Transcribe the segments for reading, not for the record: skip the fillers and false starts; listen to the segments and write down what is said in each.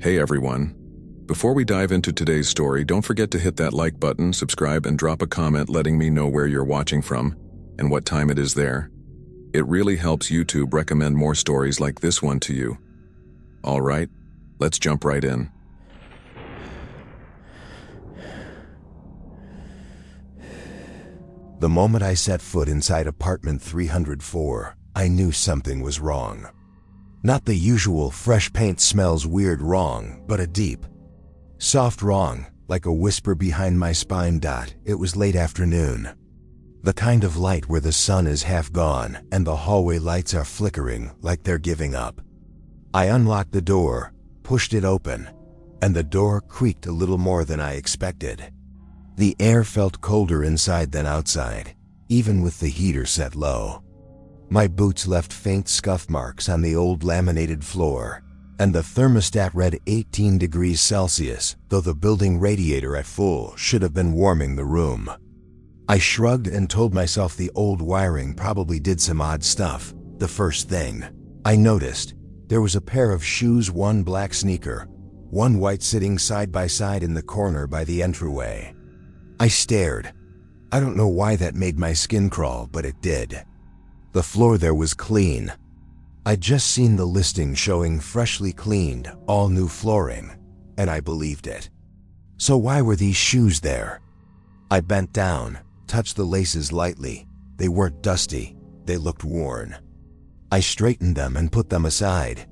Hey everyone. Before we dive into today's story, don't forget to hit that like button, subscribe, and drop a comment letting me know where you're watching from and what time it is there. It really helps YouTube recommend more stories like this one to you. Alright, let's jump right in. The moment I set foot inside apartment 304, I knew something was wrong. Not the usual fresh paint smells weird wrong, but a deep, soft wrong, like a whisper behind my spine. It was late afternoon. The kind of light where the sun is half gone and the hallway lights are flickering like they're giving up. I unlocked the door, pushed it open, and the door creaked a little more than I expected. The air felt colder inside than outside, even with the heater set low. My boots left faint scuff marks on the old laminated floor, and the thermostat read 18 degrees Celsius, though the building radiator at full should have been warming the room. I shrugged and told myself the old wiring probably did some odd stuff. The first thing I noticed, there was a pair of shoes, one black sneaker, one white, sitting side by side in the corner by the entryway. I stared. I don't know why that made my skin crawl, but it did. The floor there was clean. I'd just seen the listing showing freshly cleaned, all new flooring, and I believed it. So why were these shoes there? I bent down, touched the laces lightly. They weren't dusty, they looked worn. I straightened them and put them aside.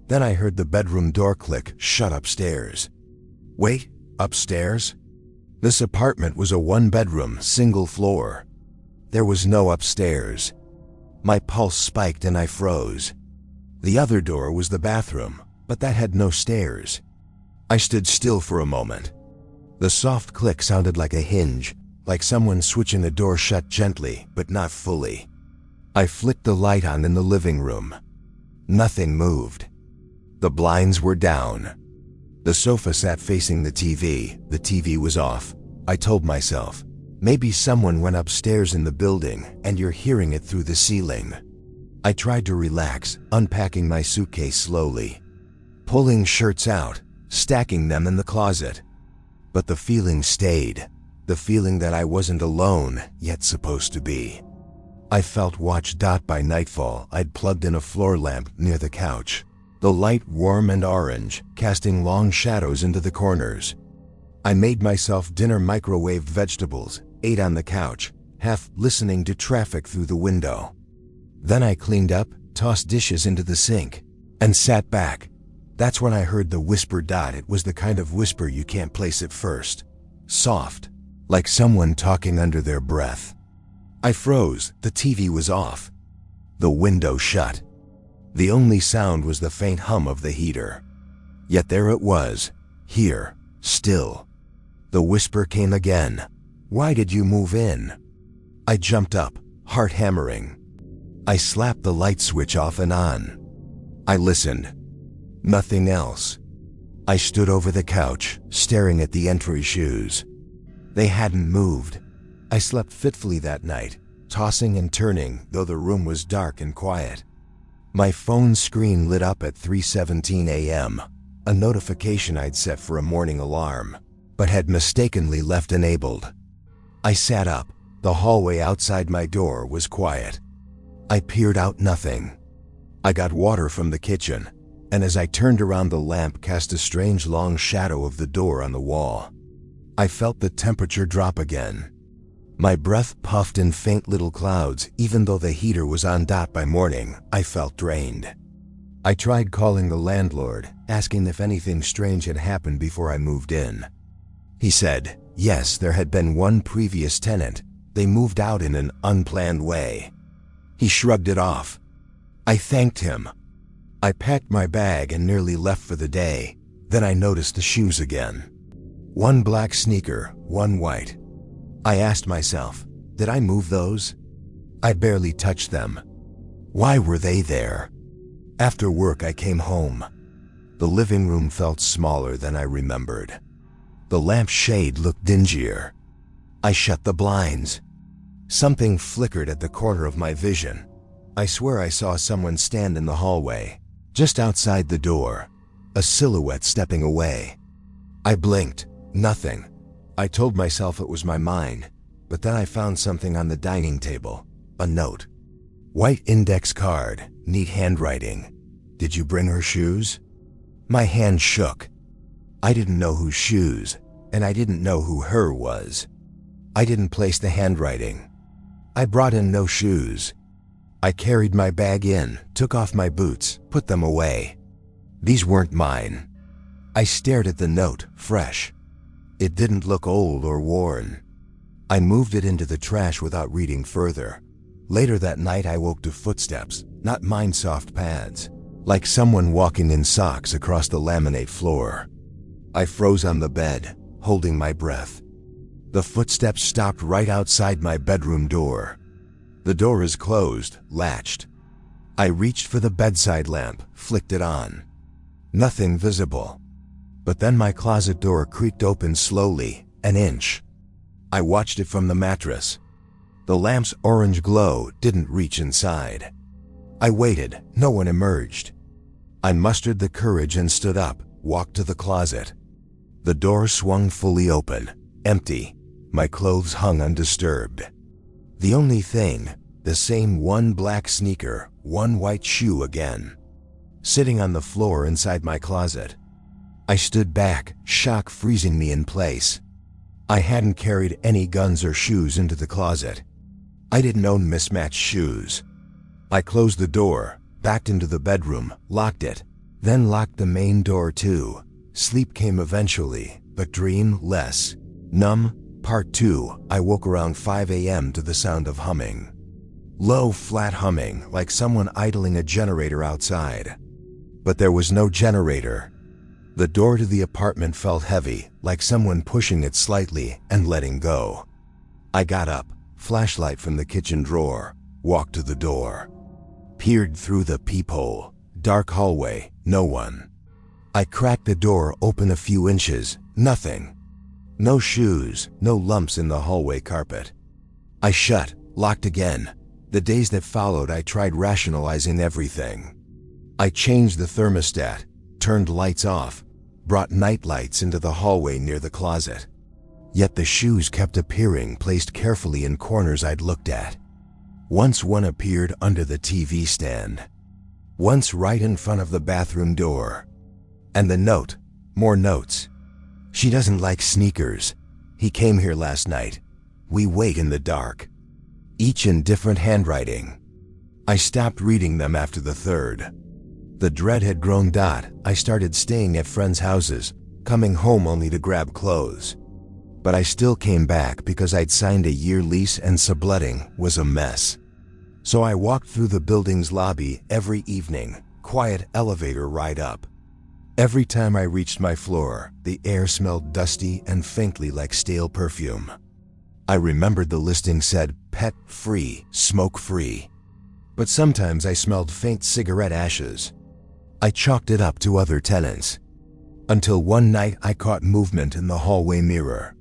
Then I heard the bedroom door click shut upstairs. Wait, upstairs? This apartment was a one-bedroom, single floor. There was no upstairs. My pulse spiked and I froze. The other door was the bathroom, but that had no stairs. I stood still for a moment. The soft click sounded like a hinge, like someone switching the door shut gently, but not fully. I flicked the light on in the living room. Nothing moved. The blinds were down. The sofa sat facing the TV. The TV was off. I told myself, maybe someone went upstairs in the building and you're hearing it through the ceiling. I tried to relax, unpacking my suitcase slowly, pulling shirts out, stacking them in the closet. But the feeling stayed, the feeling that I wasn't alone, yet supposed to be. I felt watched. By nightfall, I'd plugged in a floor lamp near the couch, the light warm and orange, casting long shadows into the corners. I made myself dinner, microwaved vegetables, ate on the couch, half listening to traffic through the window. Then I cleaned up, tossed dishes into the sink, and sat back. That's when I heard the whisper. It was the kind of whisper you can't place at first. Soft, like someone talking under their breath. I froze. The TV was off. The window shut. The only sound was the faint hum of the heater. Yet there it was, here, still. The whisper came again. Why did you move in? I jumped up, heart hammering. I slapped the light switch off and on. I listened. Nothing else. I stood over the couch, staring at the entry shoes. They hadn't moved. I slept fitfully that night, tossing and turning, though the room was dark and quiet. My phone screen lit up at 3:17 a.m., a notification I'd set for a morning alarm, but had mistakenly left enabled. I sat up. The hallway outside my door was quiet. I peered out. Nothing. I got water from the kitchen, and as I turned around, the lamp cast a strange long shadow of the door on the wall. I felt the temperature drop again. My breath puffed in faint little clouds. Even though the heater was on. By morning, I felt drained. I tried calling the landlord, asking if anything strange had happened before I moved in. He said, yes, there had been one previous tenant. They moved out in an unplanned way. He shrugged it off. I thanked him. I packed my bag and nearly left for the day. Then I noticed the shoes again. One black sneaker, one white. I asked myself, did I move those? I barely touched them. Why were they there? After work, I came home. The living room felt smaller than I remembered. The lamp shade looked dingier. I shut the blinds. Something flickered at the corner of my vision. I swear I saw someone stand in the hallway, just outside the door. a silhouette stepping away. I blinked. Nothing. I told myself it was my mind, but then I found something on the dining table. A note. White index card, neat handwriting. Did you bring her shoes? My hand shook. I didn't know whose shoes, and I didn't know who her was. I didn't place the handwriting. I brought in no shoes. I carried my bag in, took off my boots, put them away. These weren't mine. I stared at the note, fresh. It didn't look old or worn. I moved it into the trash without reading further. Later that night I woke to footsteps, not mine, soft pads, like someone walking in socks across the laminate floor. I froze on the bed, holding my breath. The footsteps stopped right outside my bedroom door. The door is closed, latched. I reached for the bedside lamp, flicked it on. Nothing visible. But then my closet door creaked open slowly, an inch. I watched it from the mattress. The lamp's orange glow didn't reach inside. I waited. No one emerged. I mustered the courage and stood up, walked to the closet. The door swung fully open, empty. My clothes hung undisturbed. The only thing, the same one black sneaker, one white shoe again, sitting on the floor inside my closet. I stood back, shock freezing me in place. I hadn't carried any guns or shoes into the closet. I didn't own mismatched shoes. I closed the door, backed into the bedroom, locked it, then locked the main door too. Sleep came eventually, but dream less. Numb. Part 2. I woke around 5 a.m. to the sound of humming. Low, flat humming, like someone idling a generator outside. But there was no generator. The door to the apartment felt heavy, like someone pushing it slightly and letting go. I got up, flashlight from the kitchen drawer, walked to the door. Peered through the peephole. Dark hallway, no one. I cracked the door open a few inches, nothing. No shoes, no lumps in the hallway carpet. I shut, locked again. The days that followed I tried rationalizing everything. I changed the thermostat, turned lights off, brought night lights into the hallway near the closet. Yet the shoes kept appearing, placed carefully in corners I'd looked at. Once one appeared under the TV stand. Once right in front of the bathroom door. And the note, more notes. She doesn't like sneakers. He came here last night. We wait in the dark. Each in different handwriting. I stopped reading them after the third. The dread had grown. I started staying at friends' houses, coming home only to grab clothes. But I still came back because I'd signed a year lease and subletting was a mess. So I walked through the building's lobby every evening, quiet elevator ride up. Every time I reached my floor, the air smelled dusty and faintly like stale perfume. I remembered the listing said pet-free, smoke-free. But sometimes I smelled faint cigarette ashes. I chalked it up to other tenants. Until one night I caught movement in the hallway mirror.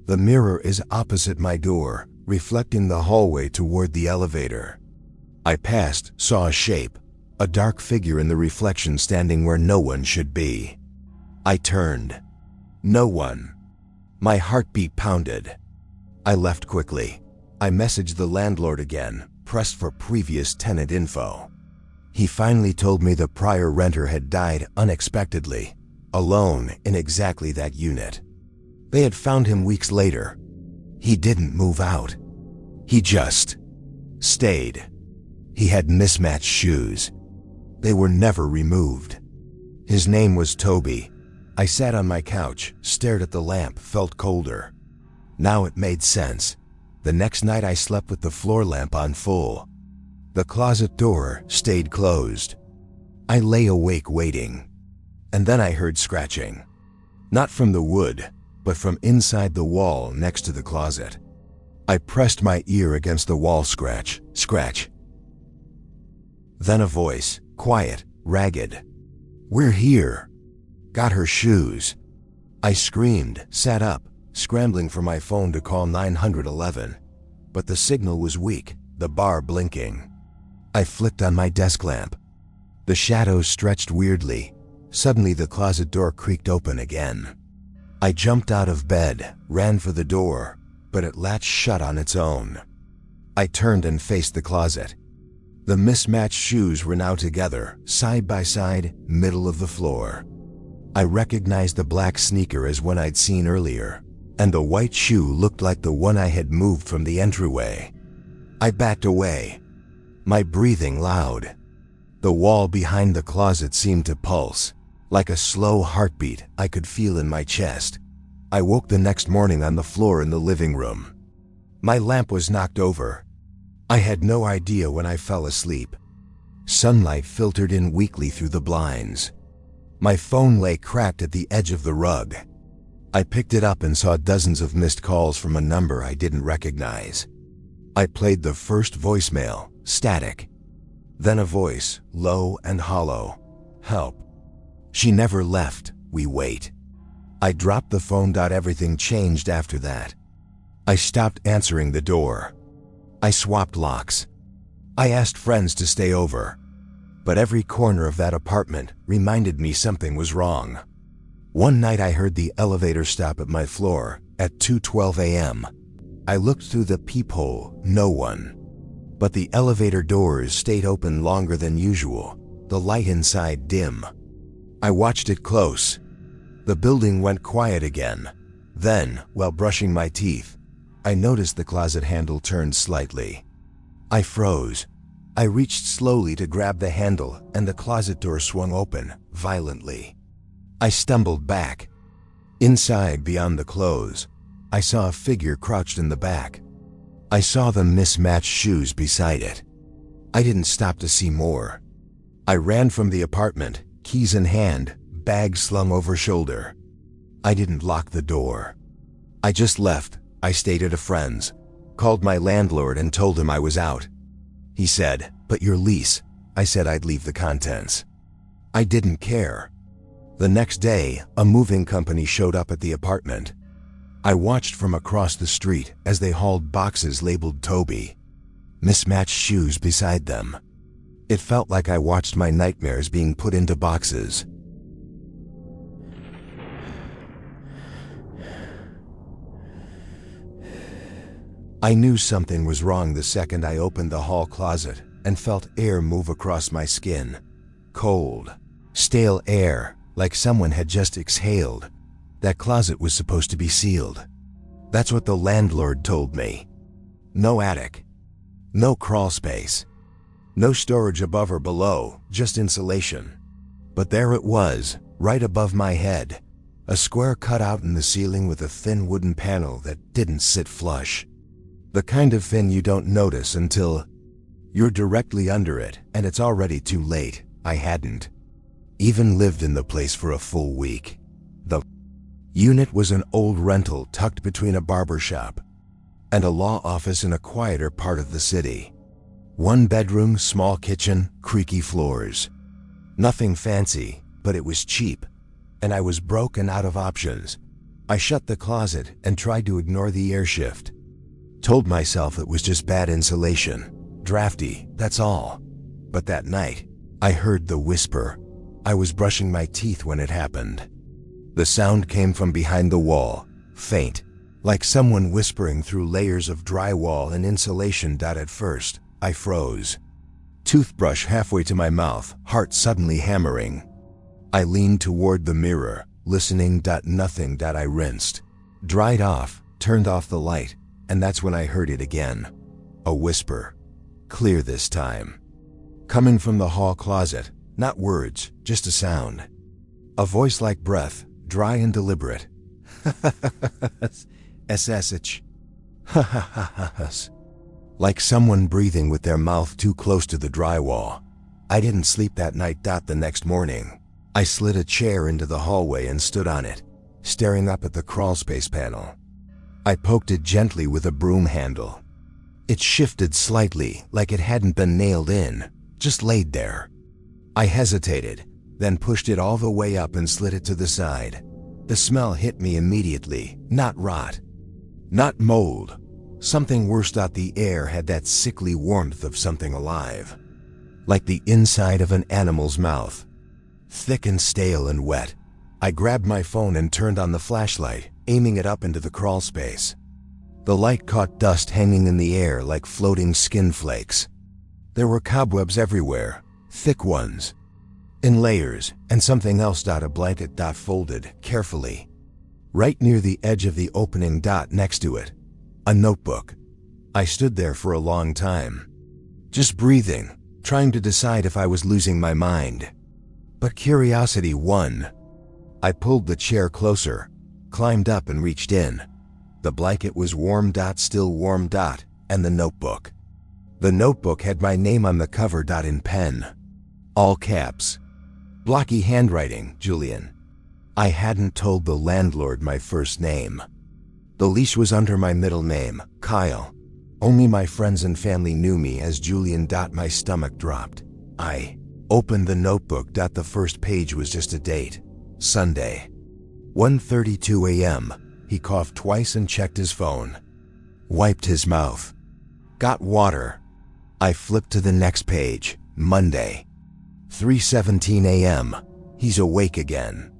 The mirror is opposite my door, reflecting the hallway toward the elevator. I passed, saw a shape. A dark figure in the reflection standing where no one should be. I turned. No one. My heartbeat pounded. I left quickly. I messaged the landlord again, pressed for previous tenant info. He finally told me the prior renter had died unexpectedly, alone in exactly that unit. They had found him weeks later. He didn't move out. He just stayed. He had mismatched shoes. They were never removed. His name was Toby. I sat on my couch, stared at the lamp, felt colder. Now it made sense. The next night I slept with the floor lamp on full. The closet door stayed closed. I lay awake waiting. And then I heard scratching. Not from the wood, but from inside the wall next to the closet. I pressed my ear against the wall. Scratch, scratch. Then a voice. Quiet, ragged. We're here. Got her shoes. I screamed, sat up, scrambling for my phone to call 911. But the signal was weak, the bar blinking. I flicked on my desk lamp. The shadows stretched weirdly. Suddenly the closet door creaked open again. I jumped out of bed, ran for the door, but it latched shut on its own. I turned and faced the closet. The mismatched shoes were now together, side by side, middle of the floor. I recognized the black sneaker as one I'd seen earlier, and the white shoe looked like the one I had moved from the entryway. I backed away, my breathing loud. The wall behind the closet seemed to pulse, like a slow heartbeat I could feel in my chest. I woke the next morning on the floor in the living room. My lamp was knocked over. I had no idea when I fell asleep. Sunlight filtered in weakly through the blinds. My phone lay cracked at the edge of the rug. I picked it up and saw dozens of missed calls from a number I didn't recognize. I played the first voicemail, static. Then a voice, low and hollow. Help. She never left. We wait. I dropped the phone. Everything changed after that. I stopped answering the door. I swapped locks. I asked friends to stay over. But every corner of that apartment reminded me something was wrong. One night I heard the elevator stop at my floor at 2:12 a.m. I looked through the peephole, no one. But the elevator doors stayed open longer than usual, the light inside dim. I watched it close. The building went quiet again. Then, while brushing my teeth, I noticed the closet handle turned slightly. I froze. I reached slowly to grab the handle, and the closet door swung open, violently. I stumbled back. Inside, beyond the clothes, I saw a figure crouched in the back. I saw the mismatched shoes beside it. I didn't stop to see more. I ran from the apartment, keys in hand, bag slung over shoulder. I didn't lock the door. I just left. I stayed at a friend's, called my landlord and told him I was out. He said, "But your lease." I said I'd leave the contents. I didn't care. The next day, a moving company showed up at the apartment. I watched from across the street as they hauled boxes labeled Toby. Mismatched shoes beside them. It felt like I watched my nightmares being put into boxes. I knew something was wrong the second I opened the hall closet and felt air move across my skin. Cold, stale air, like someone had just exhaled. That closet was supposed to be sealed. That's what the landlord told me. No attic. No crawl space. No storage above or below, just insulation. But there it was, right above my head. A square cut out in the ceiling with a thin wooden panel that didn't sit flush. The kind of thing you don't notice until you're directly under it and it's already too late. I hadn't even lived in the place for a full week. The unit was an old rental tucked between a barber shop and a law office in a quieter part of the city. One bedroom, small kitchen, creaky floors. Nothing fancy, but it was cheap, and I was broke and out of options. I shut the closet and tried to ignore the air shift. Told myself it was just bad insulation. Drafty, that's all. But that night, I heard the whisper. I was brushing my teeth when it happened. The sound came from behind the wall, faint, like someone whispering through layers of drywall and insulation. At first, I froze. Toothbrush halfway to my mouth, heart suddenly hammering. I leaned toward the mirror, listening. Nothing. I rinsed, dried off, turned off the light, and that's when I heard it again. A whisper. Clear this time. Coming from the hall closet, not words, just a sound. A voice like breath, dry and deliberate. SSH. Like someone breathing with their mouth too close to the drywall. I didn't sleep that night. The next morning, I slid a chair into the hallway and stood on it, staring up at the crawlspace panel. I poked it gently with a broom handle. It shifted slightly, like it hadn't been nailed in, just laid there. I hesitated, then pushed it all the way up and slid it to the side. The smell hit me immediately. Not rot, not mold. Something worse. The air had that sickly warmth of something alive, like the inside of an animal's mouth. thick and stale and wet. I grabbed my phone and turned on the flashlight, aiming it up into the crawl space. The light caught dust hanging in the air like floating skin flakes. There were cobwebs everywhere, thick ones, in layers, and something else. A blanket folded carefully. Right near the edge of the opening next to it, a notebook. I stood there for a long time, just breathing, trying to decide if I was losing my mind. But curiosity won. I pulled the chair closer, climbed up and reached in. The blanket was warm, still warm, and the notebook. The notebook had my name on the cover, in pen. All caps. Blocky handwriting, Julian. I hadn't told the landlord my first name. The leash was under my middle name, Kyle. Only my friends and family knew me as Julian. My stomach dropped. I opened the notebook. The first page was just a date. Sunday. 1:32 a.m. He coughed twice and checked his phone. Wiped his mouth. Got water. I flipped to the next page. Monday. 3:17 a.m. He's awake again.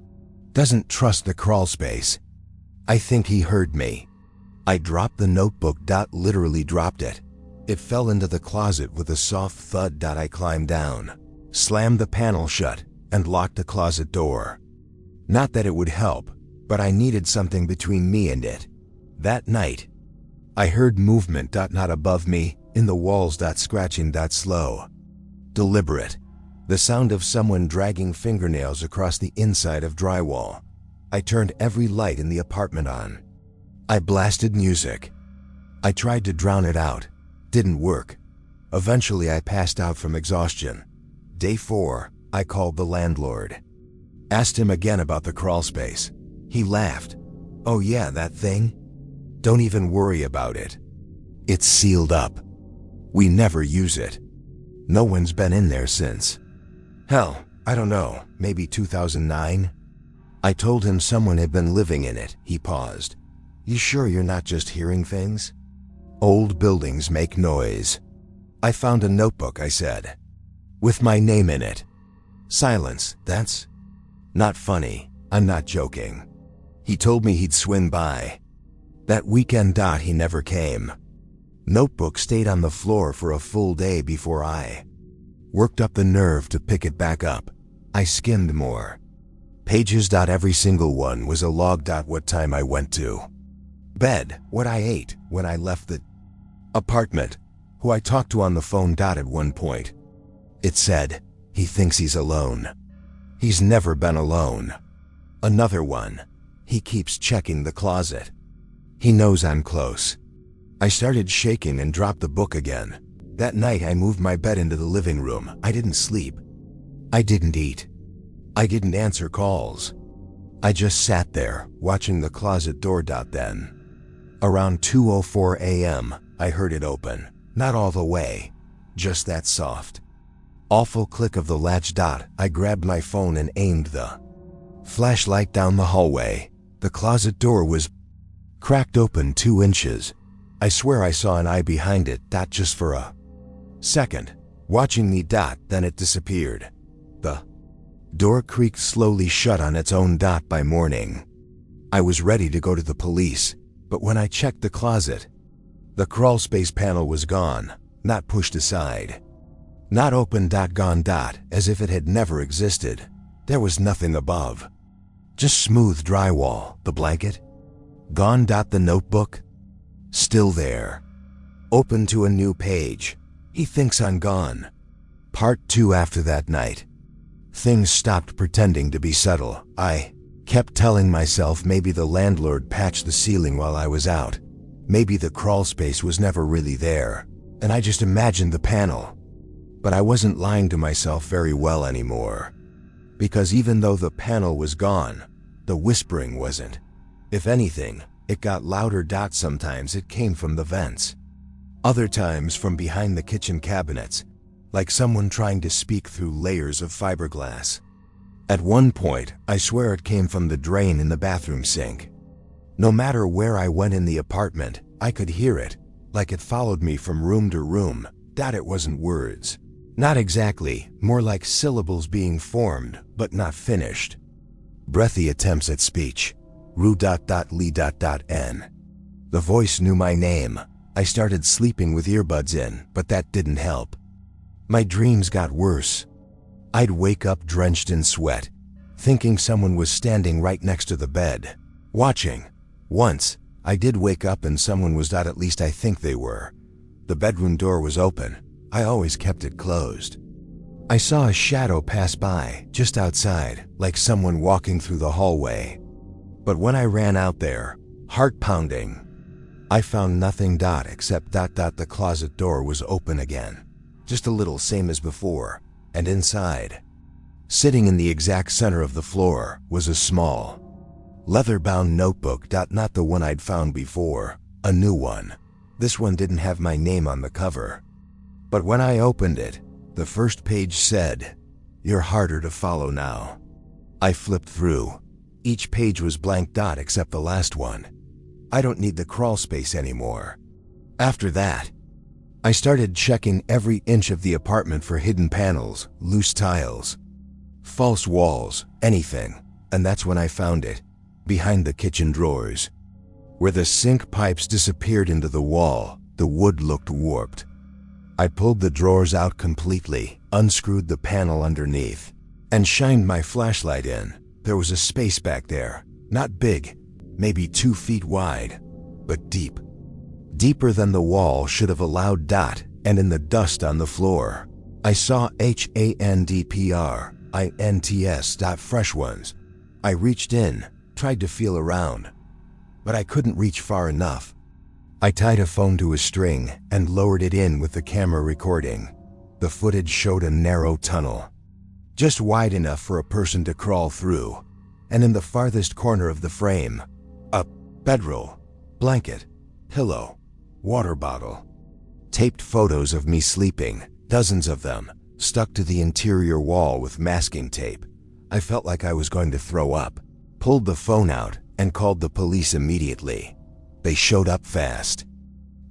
Doesn't trust the crawl space. I think he heard me. I dropped the notebook. Literally dropped it. It fell into the closet with a soft thud. I climbed down, slammed the panel shut, and locked the closet door. Not that it would help, but I needed something between me and it. That night, I heard movement. Not above me, in the walls. Scratching. Slow. Deliberate. The sound of someone dragging fingernails across the inside of drywall. I turned every light in the apartment on. I blasted music. I tried to drown it out. Didn't work. Eventually I passed out from exhaustion. Day 4, I called the landlord. Asked him again about the crawl space. He laughed. Oh yeah, that thing? Don't even worry about it. It's sealed up. We never use it. No one's been in there since. Hell, I don't know, maybe 2009? I told him someone had been living in it. He paused. You sure you're not just hearing things? Old buildings make noise. I found a notebook, I said, with my name in it. Silence. That's not funny. I'm not joking. He told me he'd swing by. That weekend. He never came. Notebook stayed on the floor for a full day before I worked up the nerve to pick it back up. I skimmed more pages. Every single one was a log. What time I went to bed, what I ate, when I left the apartment, who I talked to on the phone. At one point, it said, he thinks he's alone. He's never been alone. Another one, he keeps checking the closet. He knows I'm close. I started shaking and dropped the book again. That night I moved my bed into the living room. I didn't sleep. I didn't eat. I didn't answer calls. I just sat there, watching the closet door. Then, around 2:04 a.m., I heard it open. Not all the way, just that soft, awful click of the latch. I grabbed my phone and aimed the flashlight down the hallway. The closet door was cracked open 2 inches. I swear I saw an eye behind it. Just for a second, watching me. Then it disappeared. The door creaked slowly shut on its own. By morning, I was ready to go to the police, but when I checked the closet, the crawl space panel was gone, not pushed aside, not open. Gone. As if it had never existed. There was nothing above. Just smooth drywall. The blanket? Gone. The notebook? Still there. Open to a new page. He thinks I'm gone. Part 2. After that night, things stopped pretending to be subtle. I kept telling myself maybe the landlord patched the ceiling while I was out. Maybe the crawl space was never really there, and I just imagined the panel. But I wasn't lying to myself very well anymore. Because even though the panel was gone, the whispering wasn't. If anything, it got louder. Sometimes it came from the vents. Other times from behind the kitchen cabinets, like someone trying to speak through layers of fiberglass. At one point, I swear it came from the drain in the bathroom sink. No matter where I went in the apartment, I could hear it, like it followed me from room to room. It wasn't words. Not exactly, more like syllables being formed, but not finished. Breathy attempts at speech. Ru.Li.N. The voice knew my name. I started sleeping with earbuds in, but that didn't help. My dreams got worse. I'd wake up drenched in sweat, thinking someone was standing right next to the bed, watching. Once, I did wake up and someone was, at least I think they were. The bedroom door was open. I always kept it closed. I saw a shadow pass by, just outside, like someone walking through the hallway. But when I ran out there, heart pounding, I found nothing. Except the closet door was open again. Just a little, same as before, and inside, sitting in the exact center of the floor, was a small, leather-bound notebook. Not the one I'd found before, a new one. This one didn't have my name on the cover. But when I opened it, the first page said, "You're harder to follow now." I flipped through. Each page was blank. Except the last one. I don't need the crawl space anymore. After that, I started checking every inch of the apartment for hidden panels, loose tiles, false walls, anything. And that's when I found it, behind the kitchen drawers. Where the sink pipes disappeared into the wall, the wood looked warped. I pulled the drawers out completely, unscrewed the panel underneath, and shined my flashlight in. There was a space back there, not big, maybe 2 feet wide, but deep. Deeper than the wall should have allowed. And in the dust on the floor, I saw HANDPRINTS. Fresh ones. I reached in, tried to feel around, but I couldn't reach far enough. I tied a phone to a string and lowered it in with the camera recording. The footage showed a narrow tunnel, just wide enough for a person to crawl through, and in the farthest corner of the frame, a bedroll, blanket, pillow, water bottle. Taped photos of me sleeping, dozens of them, stuck to the interior wall with masking tape. I felt like I was going to throw up, pulled the phone out, and called the police immediately. They showed up fast,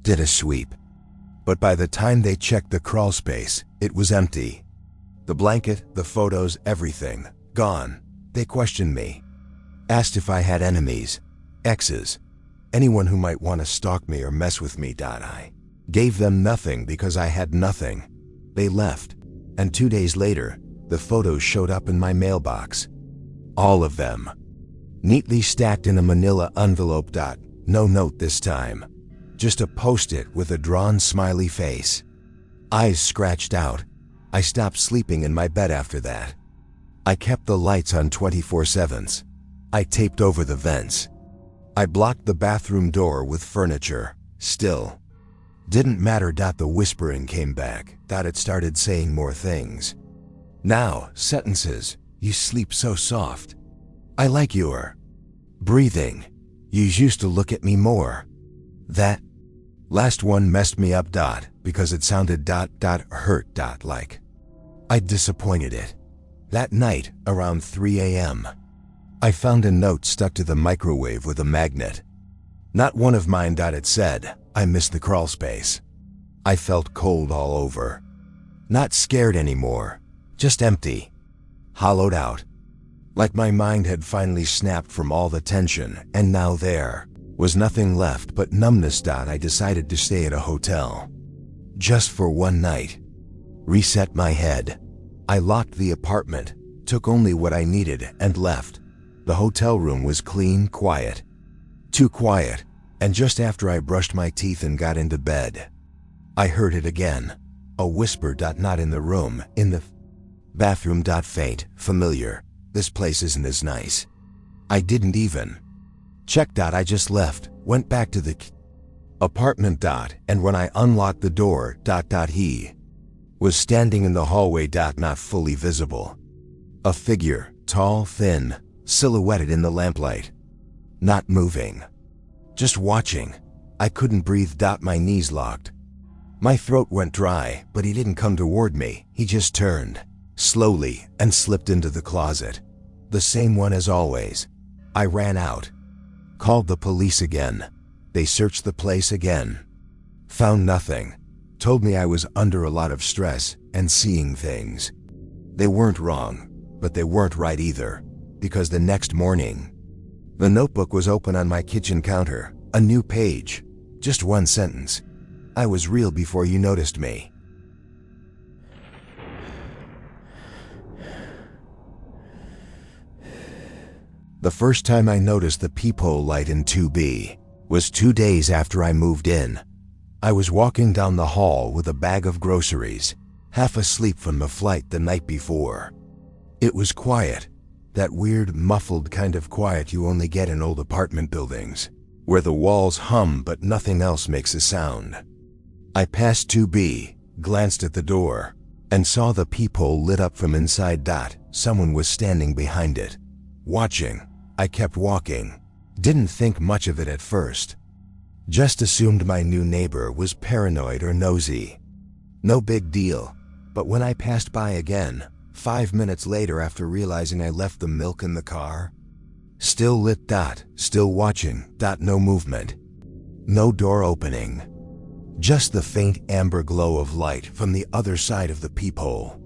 did a sweep. But by the time they checked the crawl space, it was empty. The blanket, the photos, everything, gone. They questioned me, asked if I had enemies, exes, anyone who might want to stalk me or mess with me. I gave them nothing because I had nothing. They left, and 2 days later, the photos showed up in my mailbox. All of them, neatly stacked in a manila envelope. No note this time, just a post-it with a drawn smiley face. Eyes scratched out. I stopped sleeping in my bed after that. I kept the lights on 24/7. I taped over the vents. I blocked the bathroom door with furniture. Still, didn't matter. The whispering came back. It started saying more things. Now, sentences. You sleep so soft. I like your breathing. You used to look at me more. That last one messed me up. Because it sounded hurt. Like I'd disappointed it. That night, around 3 a.m., I found a note stuck to the microwave with a magnet. Not one of mine. It said, "I miss the crawl space." I felt cold all over. Not scared anymore, just empty, hollowed out. Like my mind had finally snapped from all the tension, and now there was nothing left but numbness. I decided to stay at a hotel. Just for one night. Reset my head. I locked the apartment, took only what I needed, and left. The hotel room was clean, quiet. Too quiet, and just after I brushed my teeth and got into bed, I heard it again. A whisper. Not in the room, in the bathroom. Faint, familiar. This place isn't as nice. I didn't even check. I just left, went back to the apartment. And when I unlocked the door, he was standing in the hallway. Not fully visible. A figure, tall, thin, silhouetted in the lamplight. Not moving. Just watching. I couldn't breathe. My knees locked. My throat went dry, but he didn't come toward me. He just turned, slowly, and slipped into the closet. The same one as always. I ran out. Called the police again. They searched the place again. Found nothing. Told me I was under a lot of stress, and seeing things. They weren't wrong, but they weren't right either, because the next morning, the notebook was open on my kitchen counter, a new page, just one sentence. I was real before you noticed me. The first time I noticed the peephole light in 2B was 2 days after I moved in. I was walking down the hall with a bag of groceries, half asleep from the flight the night before. It was quiet, that weird, muffled kind of quiet you only get in old apartment buildings, where the walls hum but nothing else makes a sound. I passed 2B, glanced at the door, and saw the peephole lit up from inside. Someone was standing behind it, watching. I kept walking. Didn't think much of it at first. Just assumed my new neighbor was paranoid or nosy. No big deal. But when I passed by again, 5 minutes later after realizing I left the milk in the car, still lit. Still watching. No movement. No door opening. Just the faint amber glow of light from the other side of the peephole.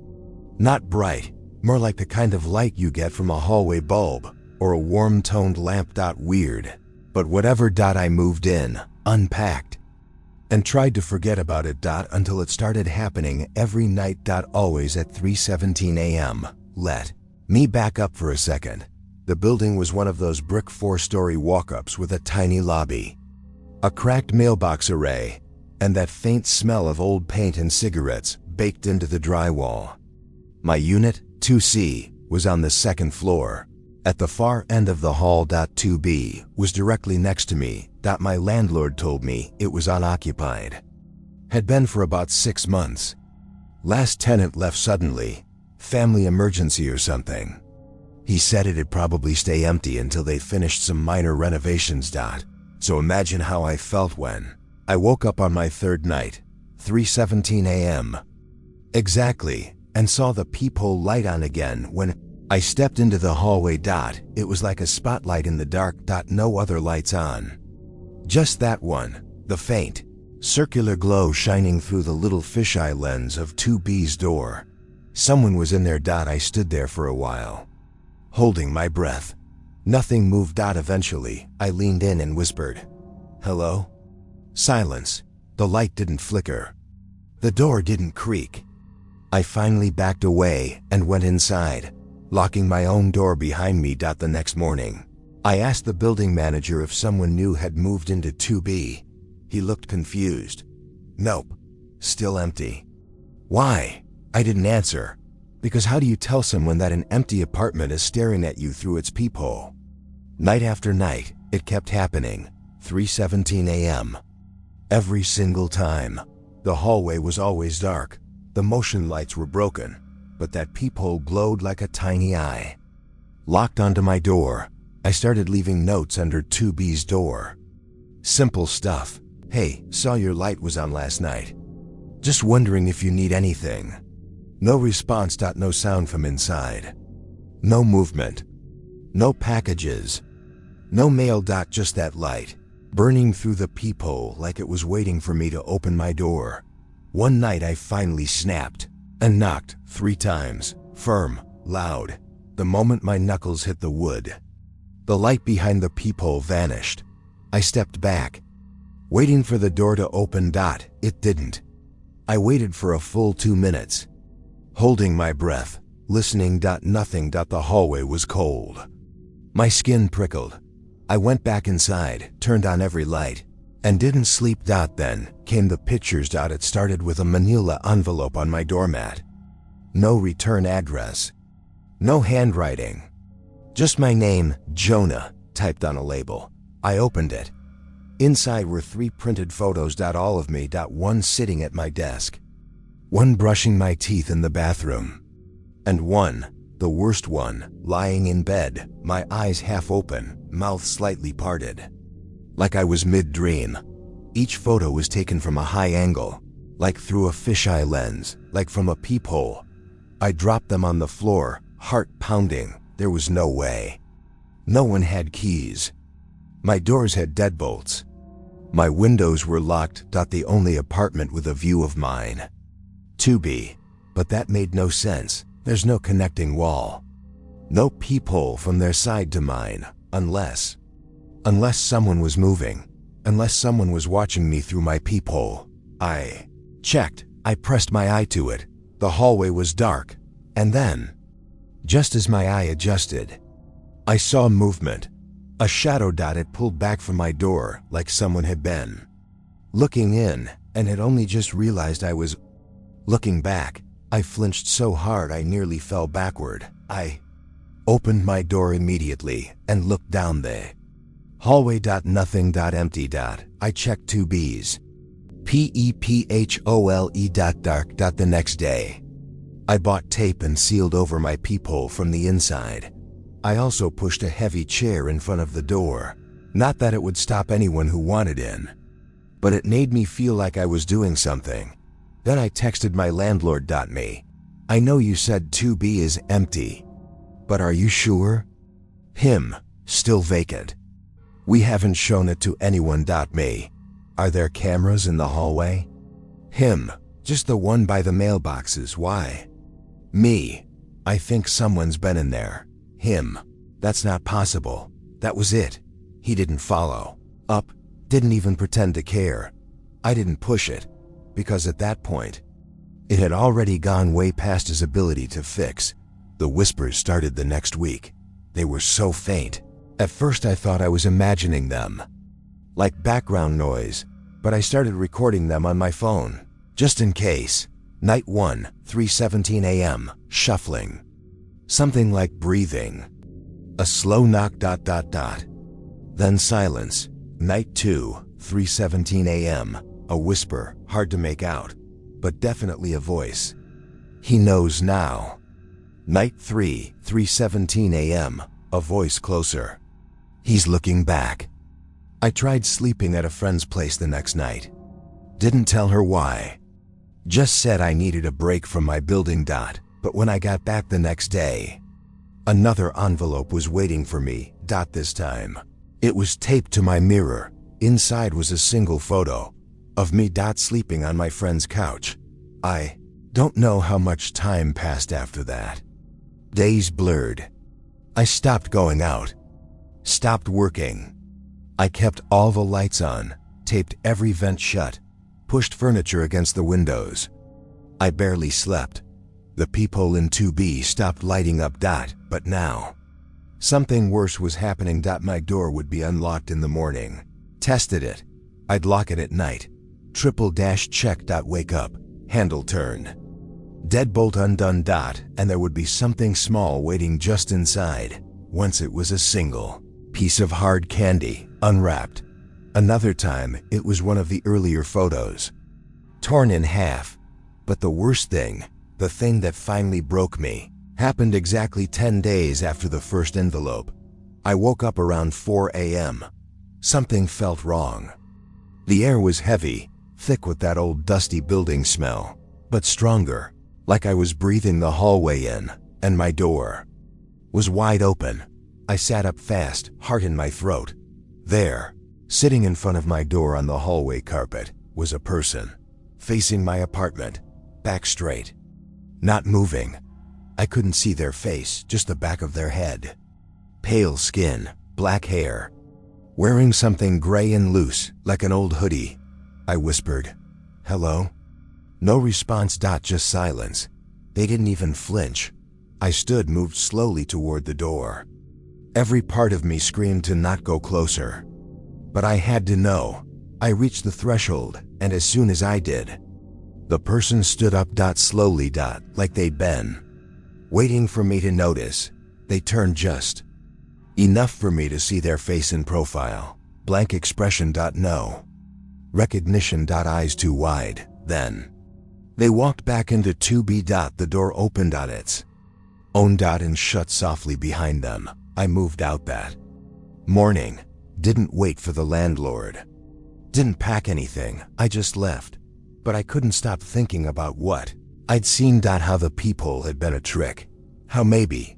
Not bright, more like the kind of light you get from a hallway bulb or a warm-toned lamp. Weird. But whatever. I moved in, unpacked, and tried to forget about it. Until it started happening every night. Always at 3:17 a.m. Let me back up for a second. The building was one of those brick 4-story walk-ups with a tiny lobby, a cracked mailbox array, and that faint smell of old paint and cigarettes baked into the drywall. My unit, 2C, was on the second floor. At the far end of the hall. 2B was directly next to me. My landlord told me it was unoccupied. Had been for about 6 months. Last tenant left suddenly. Family emergency or something. He said it'd probably stay empty until they finished some minor renovations. So imagine how I felt when I woke up on my third night, 3:17 a.m. exactly, and saw the peephole light on again. When I stepped into the hallway. It was like a spotlight in the dark. No other lights on. Just that one, the faint, circular glow shining through the little fisheye lens of 2B's door. Someone was in there. I stood there for a while, holding my breath. Nothing moved. Eventually, I leaned in and whispered, "Hello?" Silence. The light didn't flicker. The door didn't creak. I finally backed away and went inside, locking my own door behind me. The next morning, I asked the building manager if someone new had moved into 2B. He looked confused. "Nope. Still empty." "Why?" I didn't answer. Because how do you tell someone that an empty apartment is staring at you through its peephole? Night after night, it kept happening. 3:17 a.m. Every single time. The hallway was always dark. The motion lights were broken, but that peephole glowed like a tiny eye. Locked onto my door, I started leaving notes under 2B's door. Simple stuff. "Hey, saw your light was on last night. Just wondering if you need anything." No response. No sound from inside. No movement. No packages. No mail. Just that light, burning through the peephole like it was waiting for me to open my door. One night I finally snapped and knocked 3 times, firm, loud, the moment my knuckles hit the wood. The light behind the peephole vanished. I stepped back, waiting for the door to open. It didn't. I waited for a full 2 minutes, holding my breath, listening. Nothing. The hallway was cold. My skin prickled. I went back inside, turned on every light, and didn't sleep. Then came the pictures. It started with a manila envelope on my doormat. No return address. No handwriting. Just my name, Jonah, typed on a label. I opened it. Inside were 3 printed photos. All of me. One sitting at my desk. One brushing my teeth in the bathroom. And one, the worst one, lying in bed, my eyes half open, mouth slightly parted. Like I was mid-dream. Each photo was taken from a high angle, like through a fisheye lens, like from a peephole. I dropped them on the floor, heart pounding. There was no way. No one had keys. My doors had deadbolts. My windows were locked. The only apartment with a view of mine. 2B. But that made no sense. There's no connecting wall. No peephole from their side to mine, unless someone was moving, unless someone was watching me through my peephole. I checked. I pressed my eye to it. The hallway was dark. And then, just as my eye adjusted, I saw movement. A shadow dot had pulled back from my door like someone had been looking in and had only just realized I was looking back. I flinched so hard I nearly fell backward. I opened my door immediately and looked down the hallway. Nothing. Empty. I checked 2Bs. PEPHOLE. Dark. The next day, I bought tape and sealed over my peephole from the inside. I also pushed a heavy chair in front of the door. Not that it would stop anyone who wanted in, but it made me feel like I was doing something. Then I texted my landlord. Me. I know you said 2B is empty, but are you sure? Him. Still vacant. We haven't shown it to anyone. Me. Are there cameras in the hallway? Him. Just the one by the mailboxes. Why? Me. I think someone's been in there. Him. That's not possible. That was it. He didn't follow up, didn't even pretend to care. I didn't push it, because at that point, it had already gone way past his ability to fix. The whispers started the next week. They were so faint. At first I thought I was imagining them, like background noise, but I started recording them on my phone, just in case. Night 1, 3:17 a.m., shuffling. Something like breathing. A slow knock. Then silence. Night 2, 3:17 a.m., a whisper, hard to make out, but definitely a voice. He knows now. Night 3, 3:17 a.m., a voice closer. He's looking back. I tried sleeping at a friend's place the next night. Didn't tell her why. Just said I needed a break from my building. But when I got back the next day, another envelope was waiting for me. This time, it was taped to my mirror. Inside was a single photo of me. Sleeping on my friend's couch. I don't know how much time passed after that. Days blurred. I stopped going out. Stopped working. I kept all the lights on, taped every vent shut, pushed furniture against the windows. I barely slept. The peephole in 2B stopped lighting up. But now, something worse was happening. My door would be unlocked in the morning. Tested it. I'd lock it at night. Triple-check. Wake up. Handle turned. Deadbolt undone. And there would be something small waiting just inside. Once it was a single piece of hard candy, unwrapped. Another time, it was one of the earlier photos, torn in half. But the worst thing, the thing that finally broke me, happened exactly 10 days after the first envelope. I woke up around 4 a.m. Something felt wrong. The air was heavy, thick with that old dusty building smell, but stronger, like I was breathing the hallway in, and my door was wide open. I sat up fast, heart in my throat. There, sitting in front of my door on the hallway carpet, was a person, facing my apartment, back straight. Not moving. I couldn't see their face, just the back of their head. Pale skin, black hair. Wearing something gray and loose, like an old hoodie. I whispered, "Hello?" No response. Just silence. They didn't even flinch. I stood, moved slowly toward the door. Every part of me screamed to not go closer. But I had to know. I reached the threshold, and as soon as I did, the person stood up. Slowly. Like they'd been waiting for me to notice. They turned just enough for me to see their face in profile. Blank expression. No recognition. Eyes too wide. Then they walked back into 2B. The door opened on its own. And shut softly behind them. I moved out that morning. Didn't wait for the landlord. Didn't pack anything. I just left. But I couldn't stop thinking about what I'd seen. How the peephole had been a trick. How maybe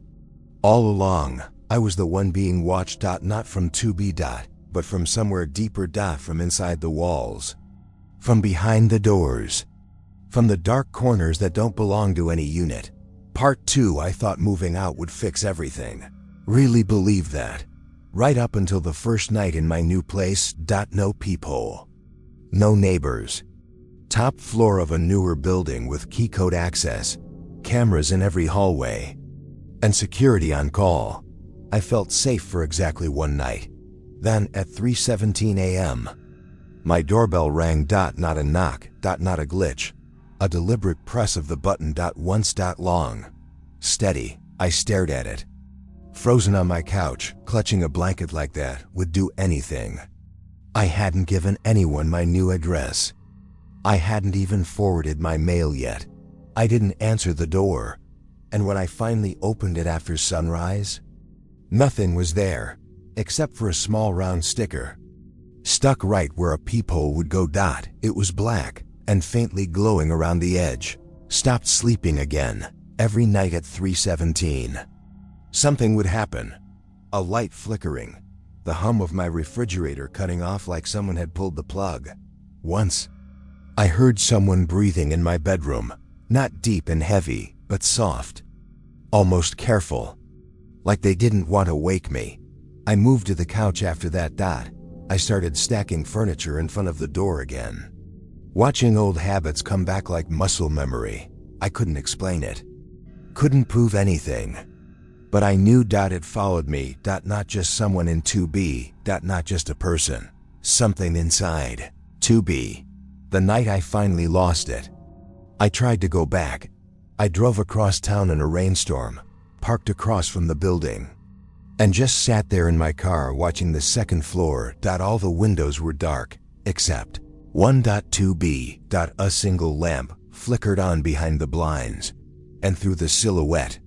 all along I was the one being watched. Not from 2B. But from somewhere deeper. From inside the walls. From behind the doors. From the dark corners that don't belong to any unit. Part 2, I thought moving out would fix everything. Really believed that. Right up until the first night in my new place. No peephole. No neighbors. Top floor of a newer building with key code access. Cameras in every hallway. And security on call. I felt safe for exactly one night. Then, at 3:17 a.m., my doorbell rang. Not a knock. Not a glitch. A deliberate press of the button. Once. Long. Steady. I stared at it. Frozen on my couch, clutching a blanket like that would do anything. I hadn't given anyone my new address. I hadn't even forwarded my mail yet. I didn't answer the door. And when I finally opened it after sunrise, nothing was there, except for a small round sticker. Stuck right where a peephole would go. It was black and faintly glowing around the edge. Stopped sleeping again, every night at 3:17. Something would happen. A light flickering, the hum of my refrigerator cutting off like someone had pulled the plug. Once, I heard someone breathing in my bedroom, not deep and heavy, but soft, almost careful, like they didn't want to wake me. I moved to the couch after that. I started stacking furniture in front of the door again. Watching old habits come back like muscle memory. I couldn't explain it. Couldn't prove anything. But I knew it followed me. Not just someone in 2B. Not just a person. Something inside. 2B. The night I finally lost it. I tried to go back. I drove across town in a rainstorm, parked across from the building, and just sat there in my car watching the second floor. All the windows were dark, except 1.2B. A single lamp flickered on behind the blinds, and through the silhouette,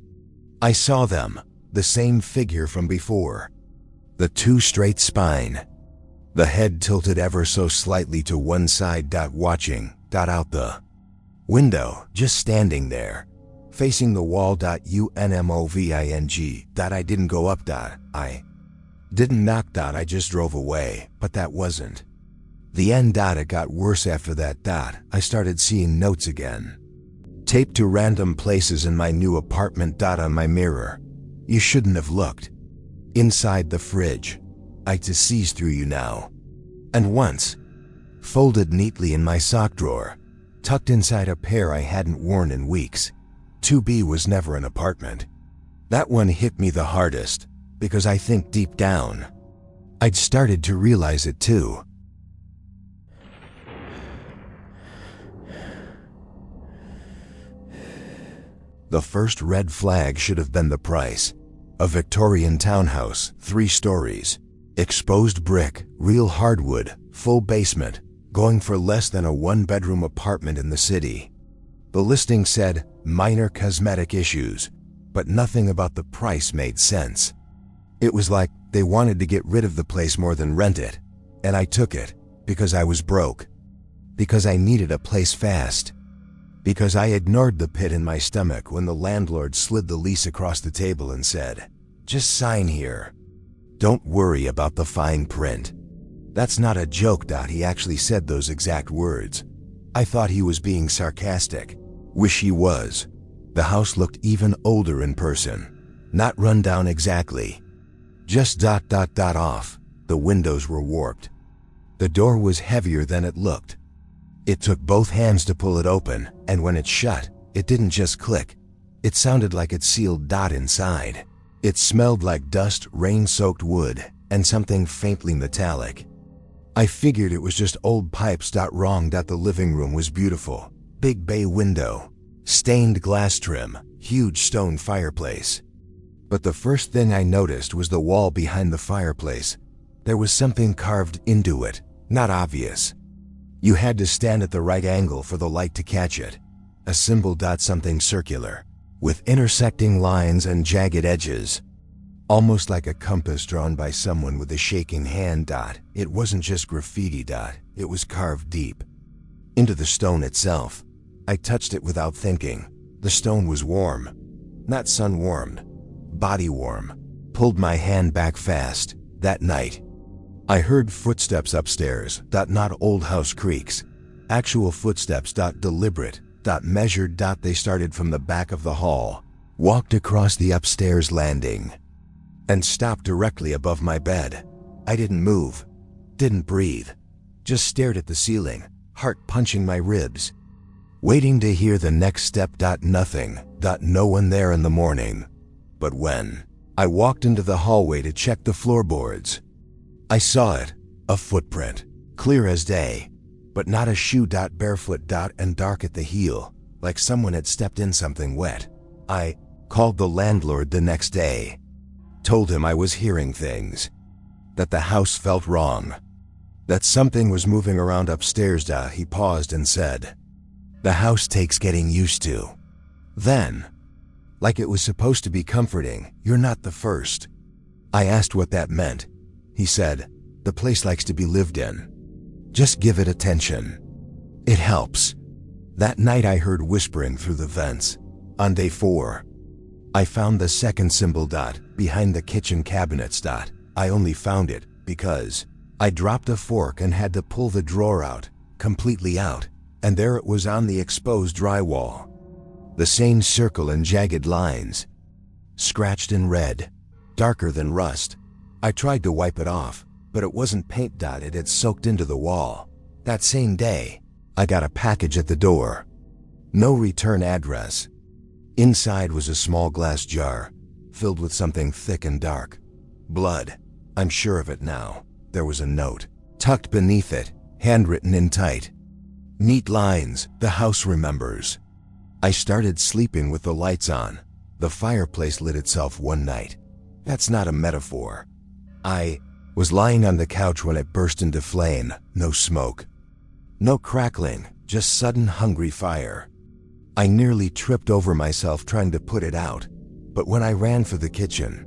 I saw them, the same figure from before. The two straight spine. The head tilted ever so slightly to one side. Watching. Out the window, just standing there, facing the wall. Unmoving. I didn't go up. I didn't knock. I just drove away, but that wasn't the end. It got worse after that. I started seeing notes again. Taped to random places in my new apartment. On my mirror. You shouldn't have looked. Inside the fridge. I to sees through you now. And once, folded neatly in my sock drawer, tucked inside a pair I hadn't worn in weeks. 2B was never an apartment. That one hit me the hardest, because I think deep down, I'd started to realize it too. The first red flag should have been the price. A Victorian townhouse, 3 stories. Exposed brick, real hardwood, full basement, going for less than a 1-bedroom apartment in the city. The listing said, minor cosmetic issues, but nothing about the price made sense. It was like they wanted to get rid of the place more than rent it, and I took it, because I was broke. Because I needed a place fast. Because I ignored the pit in my stomach when the landlord slid the lease across the table and said, "Just sign here. Don't worry about the fine print." That's not a joke. He actually said those exact words. I thought he was being sarcastic. Wish he was. The house looked even older in person. Not run down exactly. Just off. The windows were warped. The door was heavier than it looked. It took both hands to pull it open, and when it shut, it didn't just click. It sounded like it sealed inside. It smelled like dust, rain-soaked wood, and something faintly metallic. I figured it was just old pipes. Wrong. The living room was beautiful. Big bay window, stained glass trim, huge stone fireplace. But the first thing I noticed was the wall behind the fireplace. There was something carved into it, not obvious. You had to stand at the right angle for the light to catch it. A symbol. Something circular, with intersecting lines and jagged edges. Almost like a compass drawn by someone with a shaking hand. It wasn't just graffiti. It was carved deep into the stone itself. I touched it without thinking. The stone was warm. Not sun-warmed, body-warm. Pulled my hand back fast. That night, I heard footsteps upstairs. Not old house creaks. Actual footsteps. Deliberate, Measured. They started from the back of the hall, walked across the upstairs landing, and stopped directly above my bed. I didn't move, didn't breathe, just stared at the ceiling, heart punching my ribs, waiting to hear the next step. Nothing. No one there in the morning. But when I walked into the hallway to check the floorboards, I saw it, a footprint, clear as day, but not a shoe. Barefoot. And dark at the heel, like someone had stepped in something wet. I called the landlord the next day, told him I was hearing things, that the house felt wrong, that something was moving around upstairs. He paused and said, "The house takes getting used to." Then, like it was supposed to be comforting, "You're not the first." I asked what that meant. He said, "The place likes to be lived in. Just give it attention. It helps." That night I heard whispering through the vents. On day 4, I found the second symbol. Behind the kitchen cabinets. I only found it because I dropped a fork and had to pull the drawer out, completely out, and there it was on the exposed drywall. The same circle and jagged lines, scratched in red, darker than rust. I tried to wipe it off, but it wasn't paint. It had soaked into the wall. That same day, I got a package at the door. No return address. Inside was a small glass jar, filled with something thick and dark. Blood. I'm sure of it now. There was a note, tucked beneath it, handwritten in tight, neat lines. "The house remembers." I started sleeping with the lights on. The fireplace lit itself one night. That's not a metaphor. I was lying on the couch when it burst into flame. No smoke, no crackling, just sudden hungry fire. I nearly tripped over myself trying to put it out, but when I ran for the kitchen,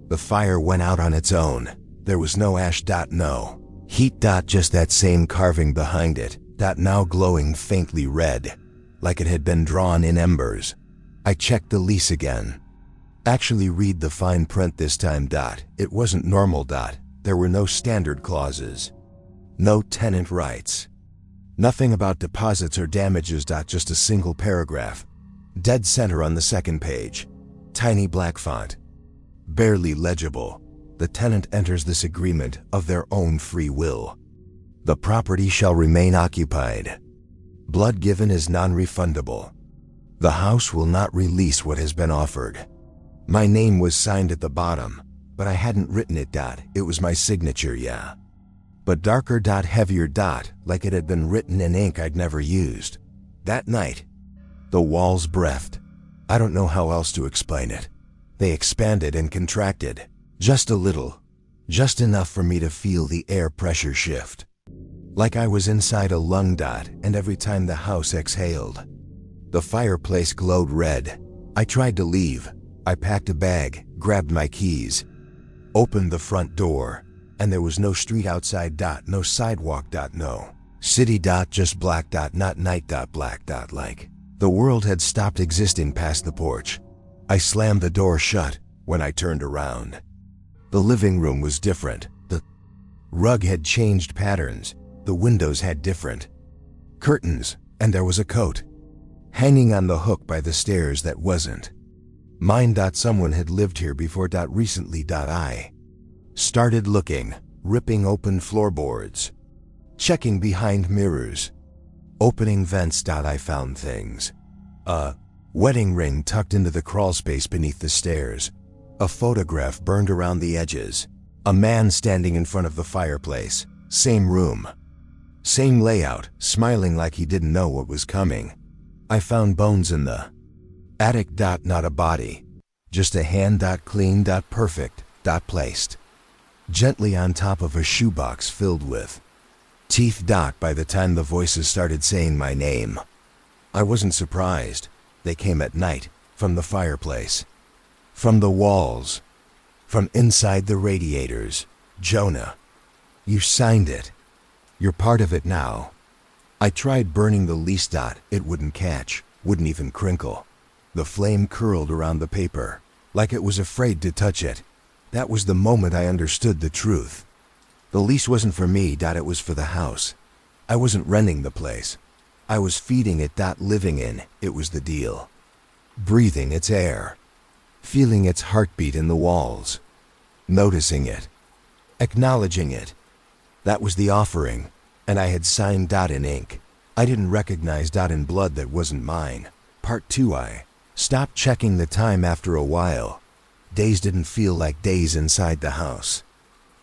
the fire went out on its own. There was no ash. No heat. Just that same carving behind it. Now glowing faintly red, like it had been drawn in embers. I checked the lease again. Actually read the fine print this time. It wasn't normal. There were no standard clauses, no tenant rights, nothing about deposits or damages. Just a single paragraph, dead center on the second page, tiny black font, barely legible. The tenant enters this agreement of their own free will. The property shall remain occupied. Blood given is non-refundable. The house will not release what has been offered. My name was signed at the bottom, but I hadn't written it. It was my signature, yeah. But darker. Heavier. Like it had been written in ink I'd never used. That night, the walls breathed. I don't know how else to explain it. They expanded and contracted. Just a little. Just enough for me to feel the air pressure shift. Like I was inside a lung. And every time the house exhaled, the fireplace glowed red. I tried to leave. I packed a bag, grabbed my keys, opened the front door, and there was no street outside. No sidewalk. No city. Just black. Not night. Black. Like the world had stopped existing past the porch. I slammed the door shut when I turned around. The living room was different. The rug had changed patterns. The windows had different curtains, and there was a coat hanging on the hook by the stairs that wasn't mine. Someone had lived here before. Recently. I started looking, ripping open floorboards, checking behind mirrors, opening vents. I found things. A wedding ring tucked into the crawl space beneath the stairs, a photograph burned around the edges, a man standing in front of the fireplace, same room, same layout, smiling like he didn't know what was coming. I found bones in the attic. Not a body, just a hand. Clean. Perfect. Placed gently on top of a shoebox filled with teeth. By the time the voices started saying my name, I wasn't surprised. They came at night, from the fireplace, from the walls, from inside the radiators. "Jonah, you signed it. You're part of it now." I tried burning the lease. It wouldn't catch, wouldn't even crinkle. The flame curled around the paper, like it was afraid to touch it. That was the moment I understood the truth. The lease wasn't for me. It was for the house. I wasn't renting the place. I was feeding it, living in it was the deal. Breathing its air, feeling its heartbeat in the walls, noticing it, acknowledging it. That was the offering, and I had signed in ink. I didn't recognize in blood that wasn't mine. Part 2. I stopped checking the time after a while. Days didn't feel like days inside the house.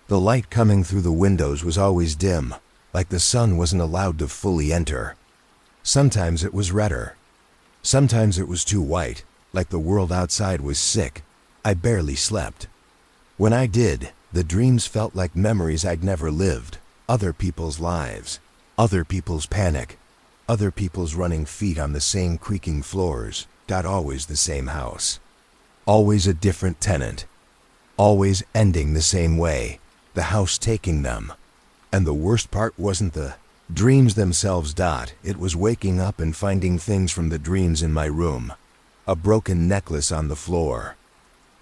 The light coming through the windows was always dim, like the sun wasn't allowed to fully enter. Sometimes it was redder. Sometimes it was too white, like the world outside was sick. I barely slept. When I did, the dreams felt like memories I'd never lived. Other people's lives, other people's panic, other people's running feet on the same creaking floors. Always the same house. Always a different tenant. Always ending the same way, the house taking them. And the worst part wasn't the dreams themselves. It was waking up and finding things from the dreams in my room. A broken necklace on the floor.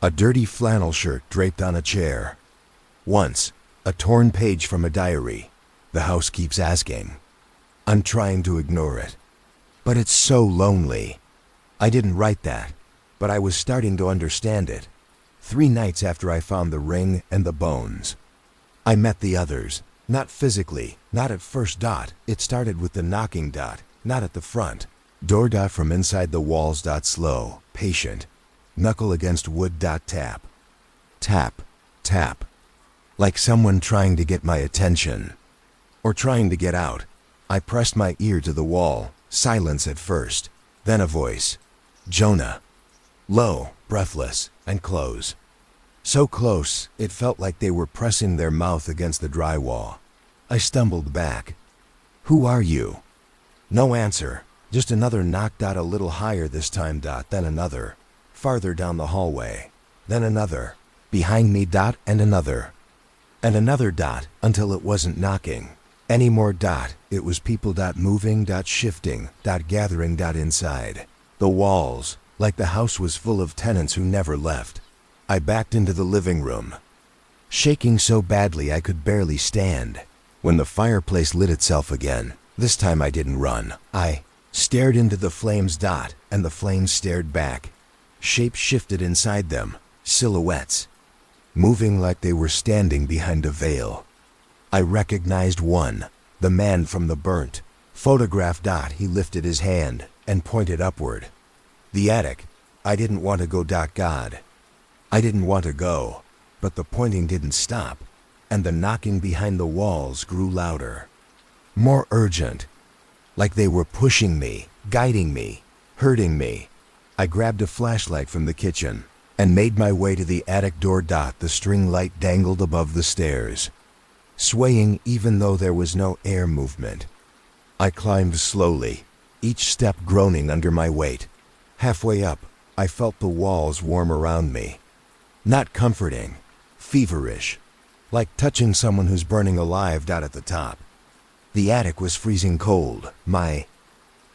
A dirty flannel shirt draped on a chair. Once, a torn page from a diary. The house keeps asking. I'm trying to ignore it. But it's so lonely. I didn't write that, but I was starting to understand it. 3 nights after I found the ring and the bones, I met the others. Not physically, not at first. It started with the knocking. Not at the front door. From inside the walls. Slow, patient, knuckle against wood. Tap, tap, tap. Like someone trying to get my attention. Or trying to get out. I pressed my ear to the wall. Silence at first. Then a voice. Jonah. Low, breathless, and close. So close, it felt like they were pressing their mouth against the drywall. I stumbled back. Who are you? No answer. Just another knock. A little higher this time. Then another. Farther down the hallway. Then another. Behind me. And another. And another. Until it wasn't knocking anymore. It was people. Moving. Shifting. Gathering. Inside the walls, like the house was full of tenants who never left. I backed into the living room, shaking so badly I could barely stand. When the fireplace lit itself again, this time I didn't run. I stared into the flames. And the flames stared back. Shapes shifted inside them, silhouettes, moving like they were standing behind a veil. I recognized one, the man from the burnt photograph. He lifted his hand and pointed upward. The attic. I didn't want to go. God. I didn't want to go, but the pointing didn't stop, and the knocking behind the walls grew louder. More urgent. Like they were pushing me, guiding me, hurting me. I grabbed a flashlight from the kitchen and made my way to the attic door. The string light dangled above the stairs, swaying even though there was no air movement. I climbed slowly, each step groaning under my weight. Halfway up, I felt the walls warm around me. Not comforting, feverish, like touching someone who's burning alive. At the top, the attic was freezing cold. My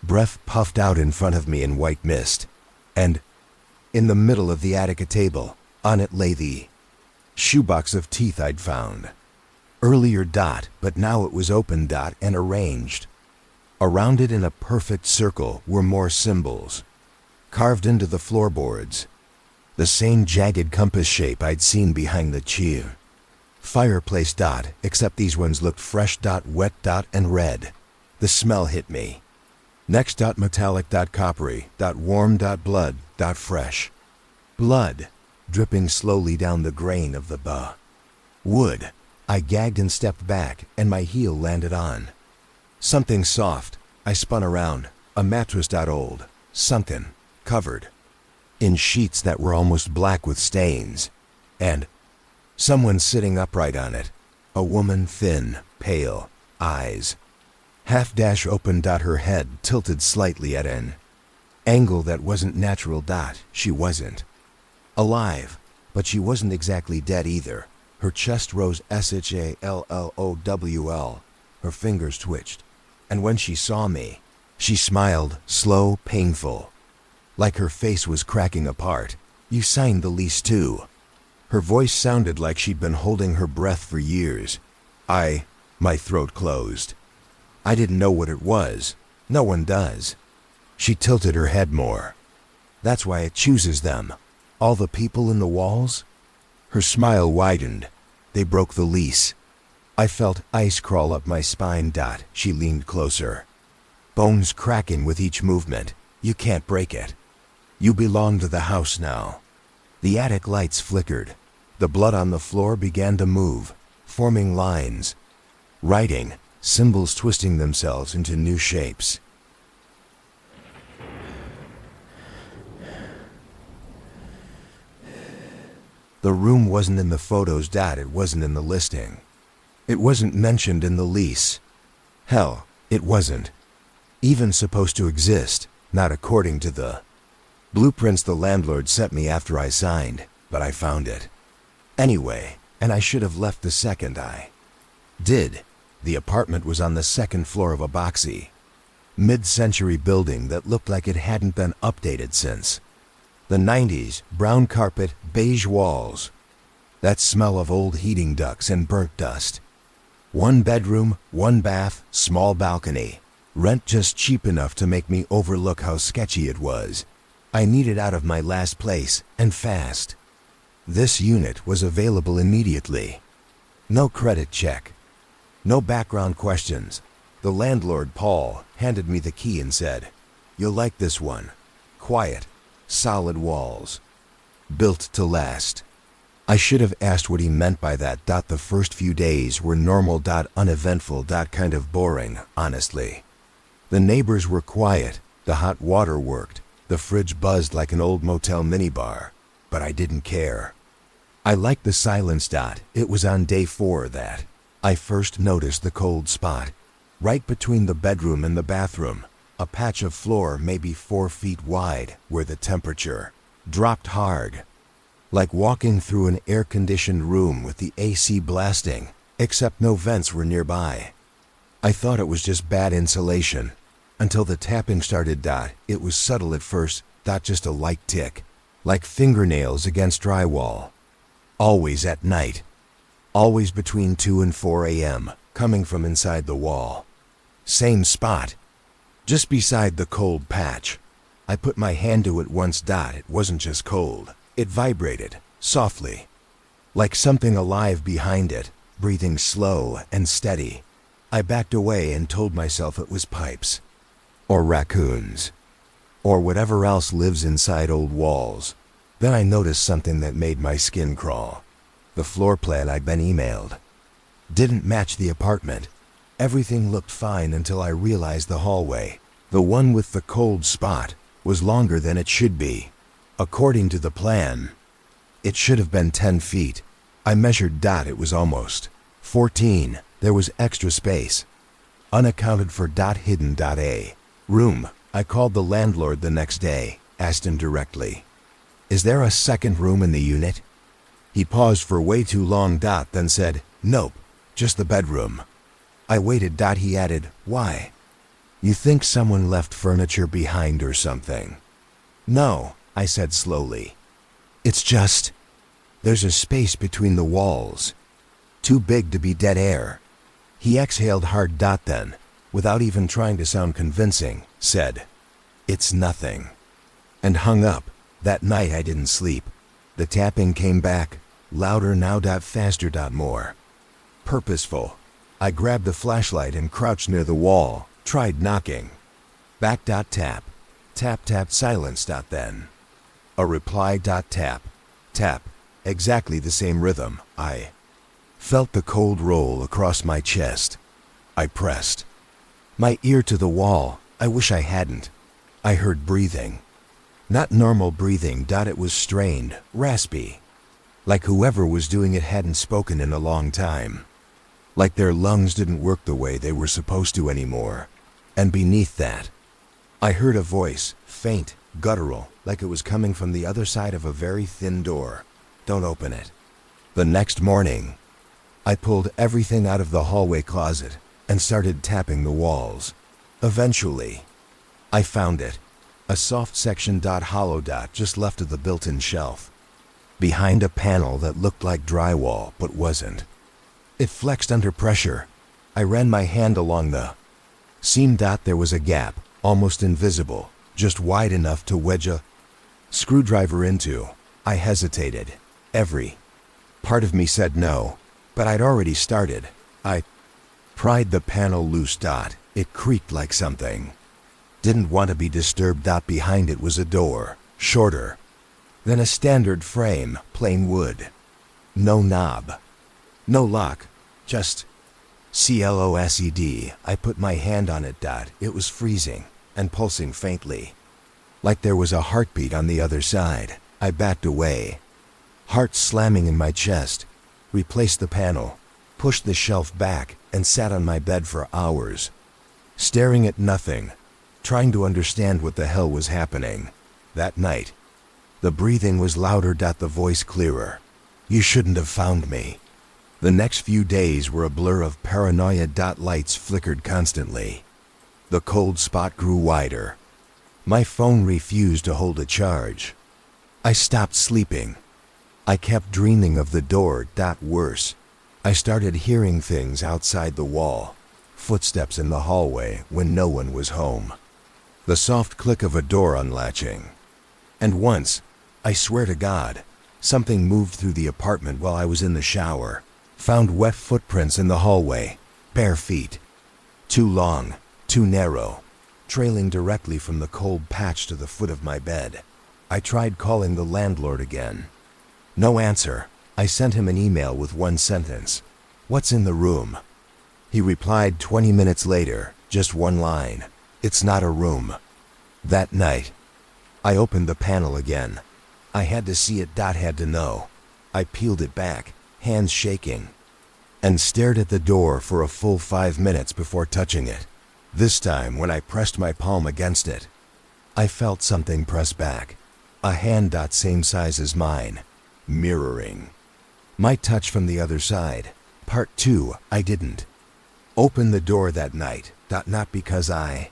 breath puffed out in front of me in white mist. And in the middle of the attic, a table. On it lay the shoebox of teeth I'd found earlier. But now it was open. And arranged. Around it in a perfect circle were more symbols, carved into the floorboards. The same jagged compass shape I'd seen behind the chair. Fireplace. Except these ones looked fresh. Wet. And red. The smell hit me. Next. Metallic. Coppery. Warm. Blood. Fresh. Blood, dripping slowly down the grain of the wood. I gagged and stepped back, and my heel landed on something soft. I spun around. A mattress. Old, sunken, covered in sheets that were almost black with stains. And someone sitting upright on it. A woman, thin, pale, eyes half open. Her head tilted slightly at an angle that wasn't natural. She wasn't alive, but she wasn't exactly dead either. Her chest rose SHALLOWL. Her fingers twitched. And when she saw me, she smiled, slow, painful, like her face was cracking apart. You signed the lease too. Her voice sounded like she'd been holding her breath for years. My throat closed. I didn't know what it was, No one does. She tilted her head more. That's why it chooses them. All the people in the walls? Her smile widened. They broke the lease. I felt ice crawl up my spine. She leaned closer. Bones cracking with each movement. You can't break it. You belong to the house now. The attic lights flickered. The blood on the floor began to move, forming lines. Writing, symbols twisting themselves into new shapes. The room wasn't in the photos. It wasn't in the listing. It wasn't mentioned in the lease. Hell, it wasn't even supposed to exist, not according to the blueprints the landlord sent me after I signed, but I found it. Anyway, and I should have left the second I did. The apartment was on the second floor of a boxy, mid-century building that looked like it hadn't been updated since the 90s. Brown carpet, beige walls. That smell of old heating ducts and burnt dust. One bedroom, one bath, small balcony. Rent just cheap enough to make me overlook how sketchy it was. I needed out of my last place, and fast. This unit was available immediately. No credit check. No background questions. The landlord, Paul, handed me the key and said, "You'll like this one. Quiet, solid walls. Built to last." I should have asked what he meant by that. The first few days were normal. Uneventful. Kind of boring, honestly. The neighbors were quiet. The hot water worked. The fridge buzzed like an old motel minibar. But I didn't care. I liked the silence. It was on day 4 that I first noticed the cold spot. Right between the bedroom and the bathroom. A patch of floor maybe 4 feet wide where the temperature dropped hard. Like walking through an air-conditioned room with the AC blasting, except no vents were nearby. I thought it was just bad insulation, until the tapping started. It was subtle at first, just a light tick, like fingernails against drywall. Always at night. Always between 2 and 4 a.m., coming from inside the wall. Same spot, just beside the cold patch. I put my hand to it once. It wasn't just cold. It vibrated, softly, like something alive behind it, breathing slow and steady. I backed away and told myself it was pipes, or raccoons, or whatever else lives inside old walls. Then I noticed something that made my skin crawl. The floor plan I'd been emailed didn't match the apartment. Everything looked fine until I realized the hallway, the one with the cold spot, was longer than it should be. According to the plan, it should have been 10 feet. I measured. It was almost 14. There was extra space, unaccounted for. Hidden. A room. I called the landlord the next day, asked him directly, "Is there a second room in the unit?" He paused for way too long. Then said, "Nope, just the bedroom." I waited. He added, "Why? You think someone left furniture behind or something?" "No," I said slowly. "It's just, there's a space between the walls. Too big to be dead air." He exhaled hard. Then, without even trying to sound convincing, said, "It's nothing," and hung up. That night I didn't sleep. The tapping came back, louder now. Faster. More purposeful. I grabbed the flashlight and crouched near the wall, tried knocking. Back. Tap. Tap. Tap. Silence. Then a reply. Tap. Tap. Exactly the same rhythm. I felt the cold roll across my chest. I pressed my ear to the wall. I wish I hadn't. I heard breathing. Not normal breathing. It was strained, raspy. Like whoever was doing it hadn't spoken in a long time. Like their lungs didn't work the way they were supposed to anymore. And beneath that, I heard a voice, faint, guttural, like it was coming from the other side of a very thin door. "Don't open it." The next morning, I pulled everything out of the hallway closet and started tapping the walls. Eventually, I found it. A soft section. Hollow. Just left of the built-in shelf. Behind a panel that looked like drywall but wasn't. It flexed under pressure. I ran my hand along the Seemed that there was a gap, almost invisible, just wide enough to wedge a screwdriver into. I hesitated. Every part of me said no, but I'd already started. I pried the panel loose. It creaked like something didn't want to be disturbed. Behind it was a door, shorter than a standard frame, plain wood. No knob, no lock, just closed. I put my hand on it. It was freezing and pulsing faintly, like there was a heartbeat on the other side. I backed away, heart slamming in my chest, replaced the panel, pushed the shelf back, and sat on my bed for hours, staring at nothing, trying to understand what the hell was happening. That night, the breathing was louder. The voice clearer. You shouldn't have found me. The next few days were a blur of paranoia. Lights flickered constantly. The cold spot grew wider. My phone refused to hold a charge. I stopped sleeping. I kept dreaming of the door. Worse, I started hearing things outside the wall, footsteps in the hallway when no one was home, the soft click of a door unlatching. And once, I swear to God, something moved through the apartment while I was in the shower. Found wet footprints in the hallway, bare feet. Too long, too narrow, trailing directly from the cold patch to the foot of my bed. I tried calling the landlord again. No answer. I sent him an email with one sentence. What's in the room? He replied 20 minutes later, just one line. It's not a room. That night, I opened the panel again. I had to see it. Had to know. I peeled it back, hands shaking, and stared at the door for a full 5 minutes before touching it. This time, when I pressed my palm against it, I felt something press back. A hand. Same size as mine, mirroring my touch from the other side. Part 2. I didn't open the door that night. Not because I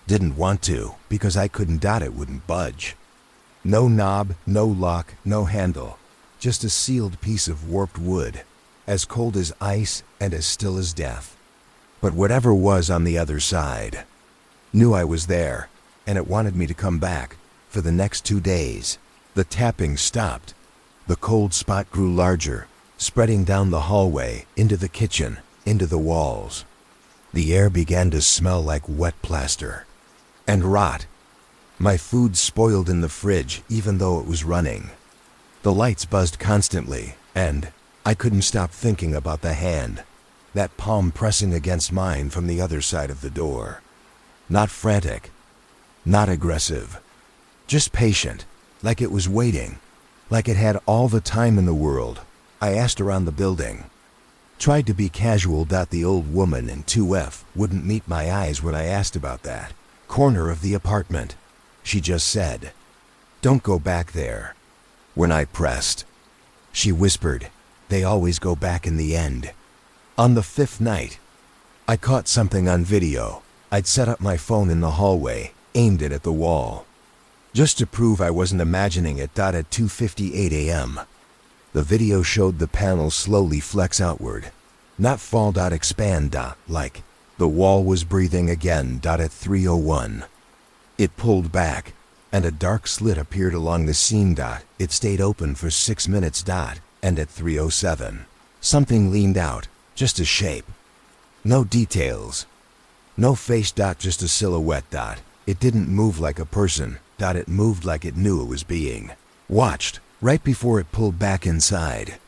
didn't want to, because I couldn't. It wouldn't budge. No knob, no lock, no handle. Just a sealed piece of warped wood, as cold as ice and as still as death. But whatever was on the other side knew I was there, and it wanted me to come back. For the next 2 days, the tapping stopped. The cold spot grew larger, spreading down the hallway, into the kitchen, into the walls. The air began to smell like wet plaster and rot. My food spoiled in the fridge even though it was running. The lights buzzed constantly, and I couldn't stop thinking about the hand, that palm pressing against mine from the other side of the door. Not frantic, not aggressive, just patient, like it was waiting, like it had all the time in the world. I asked around the building, tried to be casual. The old woman in 2F wouldn't meet my eyes when I asked about that corner of the apartment. She just said, "Don't go back there." When I pressed, she whispered, "They always go back in the end." On the 5th night, I caught something on video. I'd set up my phone in the hallway, aimed it at the wall, just to prove I wasn't imagining it. At 2:58 a.m., the video showed the panel slowly flex outward, not fall. Expand. Like the wall was breathing again. At 3:01, it pulled back, and a dark slit appeared along the seam. It stayed open for 6 minutes. And at 3:07, something leaned out, just a shape. No details, no face. Just a silhouette. It didn't move like a person. It moved like it knew it was being watched. Right before it pulled back inside,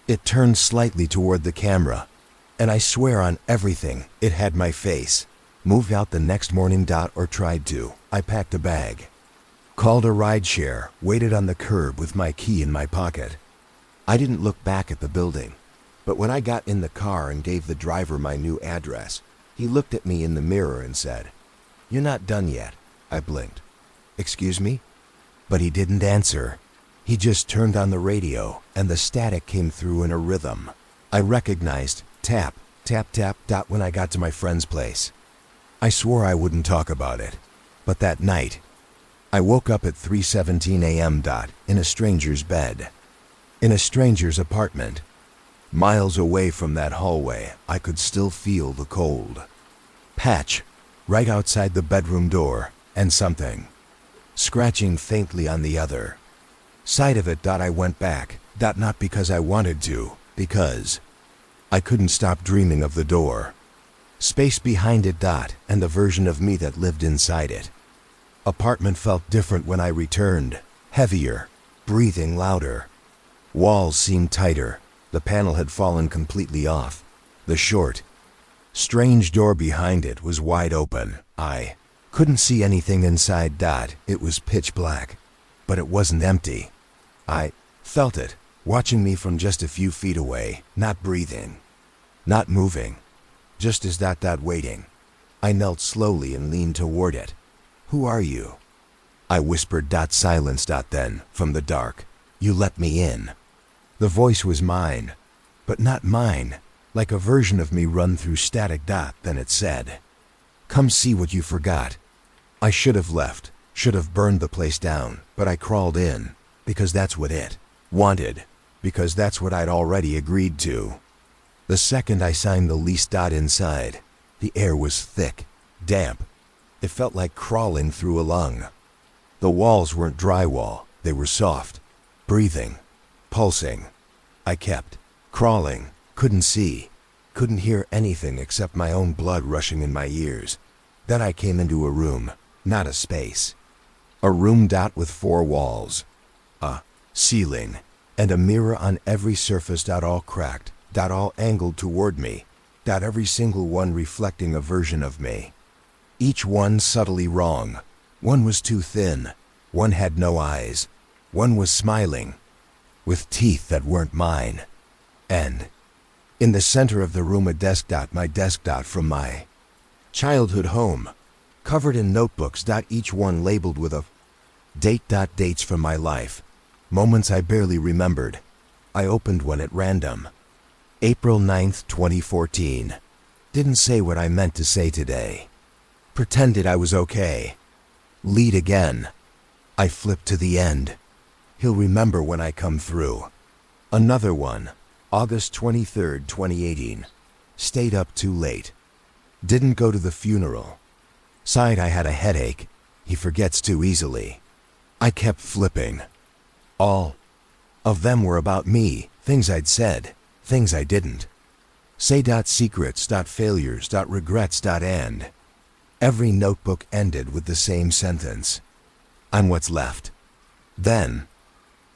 it turned slightly toward the camera, and I swear on everything, it had my face. Moved out the next morning. Or tried to. I packed a bag, called a rideshare, waited on the curb with my key in my pocket. I didn't look back at the building, but when I got in the car and gave the driver my new address, he looked at me in the mirror and said, "You're not done yet." I blinked. "Excuse me?" But he didn't answer. He just turned on the radio, and the static came through in a rhythm. I recognized tap, tap, tap. When I got to my friend's place, I swore I wouldn't talk about it. But that night, I woke up at 3:17 a.m. In a stranger's bed, in a stranger's apartment. Miles away from that hallway, I could still feel the cold patch right outside the bedroom door, and something scratching faintly on the other side of it. I went back, not because I wanted to, because I couldn't stop dreaming of the door, space behind it, and the version of me that lived inside it. Apartment felt different when I returned, heavier, breathing louder. Walls seemed tighter, the panel had fallen completely off. The short, strange door behind it was wide open. I couldn't see anything inside. It was pitch black, but it wasn't empty. I felt it, watching me from just a few feet away, not breathing, not moving, just as waiting. I knelt slowly and leaned toward it. "Who are you?" I whispered. Silence. Then, from the dark, "You let me in." The voice was mine, but not mine, like a version of me run through static. Then it said, "Come see what you forgot." I should have left, should have burned the place down, but I crawled in, because that's what it wanted, because that's what I'd already agreed to. The second I signed the lease. Inside, the air was thick, damp. It felt like crawling through a lung. The walls weren't drywall, they were soft, breathing, pulsing. I kept crawling, couldn't see, couldn't hear anything except my own blood rushing in my ears. Then I came into a room, not a space. A room. With 4 walls, a ceiling, and a mirror on every surface. All cracked, all angled toward me, every single one reflecting a version of me. Each one subtly wrong. One was too thin, one had no eyes, one was smiling, with teeth that weren't mine. And in the center of the room, a desk. My desk. From my childhood home, covered in notebooks. Each one labeled with a date. Dates from my life, moments I barely remembered. I opened one at random. April 9th, 2014. Didn't say what I meant to say today. Pretended I was okay. Lead again. I flipped to the end. He'll remember when I come through. Another one. August 23rd, 2018. Stayed up too late. Didn't go to the funeral. Sighed I had a headache. He forgets too easily. I kept flipping. All of them were about me, things I'd said, things I didn't say. Secrets. Failures. Regrets. And every notebook ended with the same sentence: "I'm what's left." Then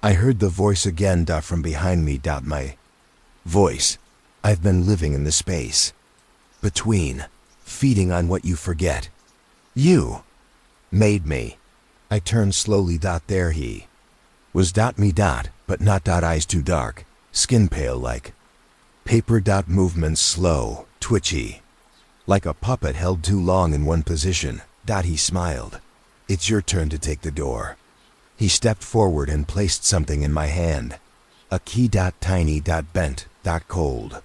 I heard the voice again. From behind me. My voice. I've been living in the space between, feeding on what you forget. You made me. I turned slowly. There he was. Me. But not. Eyes too dark, skin pale like paper. Movements slow, twitchy, like a puppet held too long in one position. He smiled. "It's your turn to take the door." He stepped forward and placed something in my hand. A key. Tiny. Bent. Cold.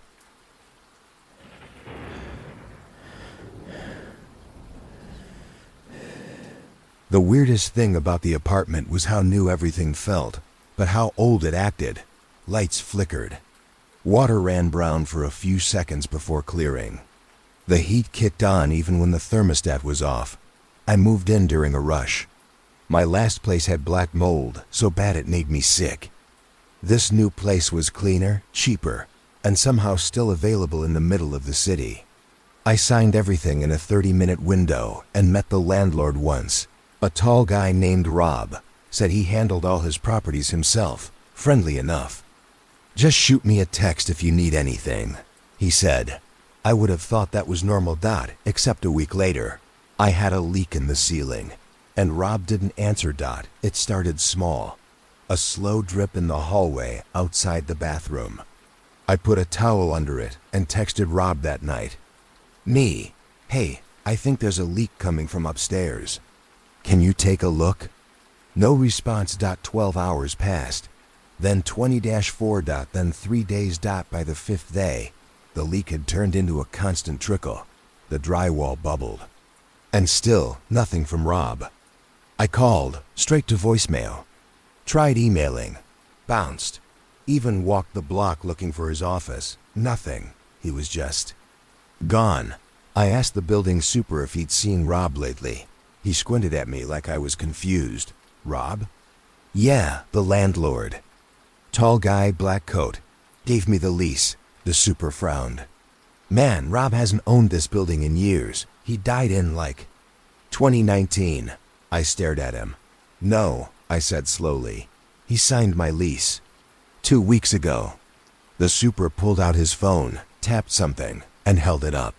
The weirdest thing about the apartment was how new everything felt, but how old it acted. Lights flickered. Water ran brown for a few seconds before clearing. The heat kicked on even when the thermostat was off. I moved in during a rush. My last place had black mold, so bad it made me sick. This new place was cleaner, cheaper, and somehow still available in the middle of the city. I signed everything in a 30-minute window and met the landlord once. A tall guy named Rob. Said he handled all his properties himself, friendly enough. "Just shoot me a text if you need anything," he said. I would have thought that was normal. Except a week later, I had a leak in the ceiling, and Rob didn't answer. It started small, a slow drip in the hallway outside the bathroom. I put a towel under it and texted Rob that night. Me, "Hey, I think there's a leak coming from upstairs. Can you take a look?" No response. 12 hours passed, then 20-4. Then 3 days. By the 5th day, the leak had turned into a constant trickle. The drywall bubbled. And still, nothing from Rob. I called, straight to voicemail. Tried emailing. Bounced. Even walked the block looking for his office. Nothing. He was just gone. I asked the building super if he'd seen Rob lately. He squinted at me like I was confused. Rob? Yeah, the landlord. Tall guy, black coat. Gave me the lease. The super frowned. Man, Rob hasn't owned this building in years. He died in, 2019. I stared at him. No, I said slowly. He signed my lease. 2 weeks ago. The super pulled out his phone, tapped something, and held it up.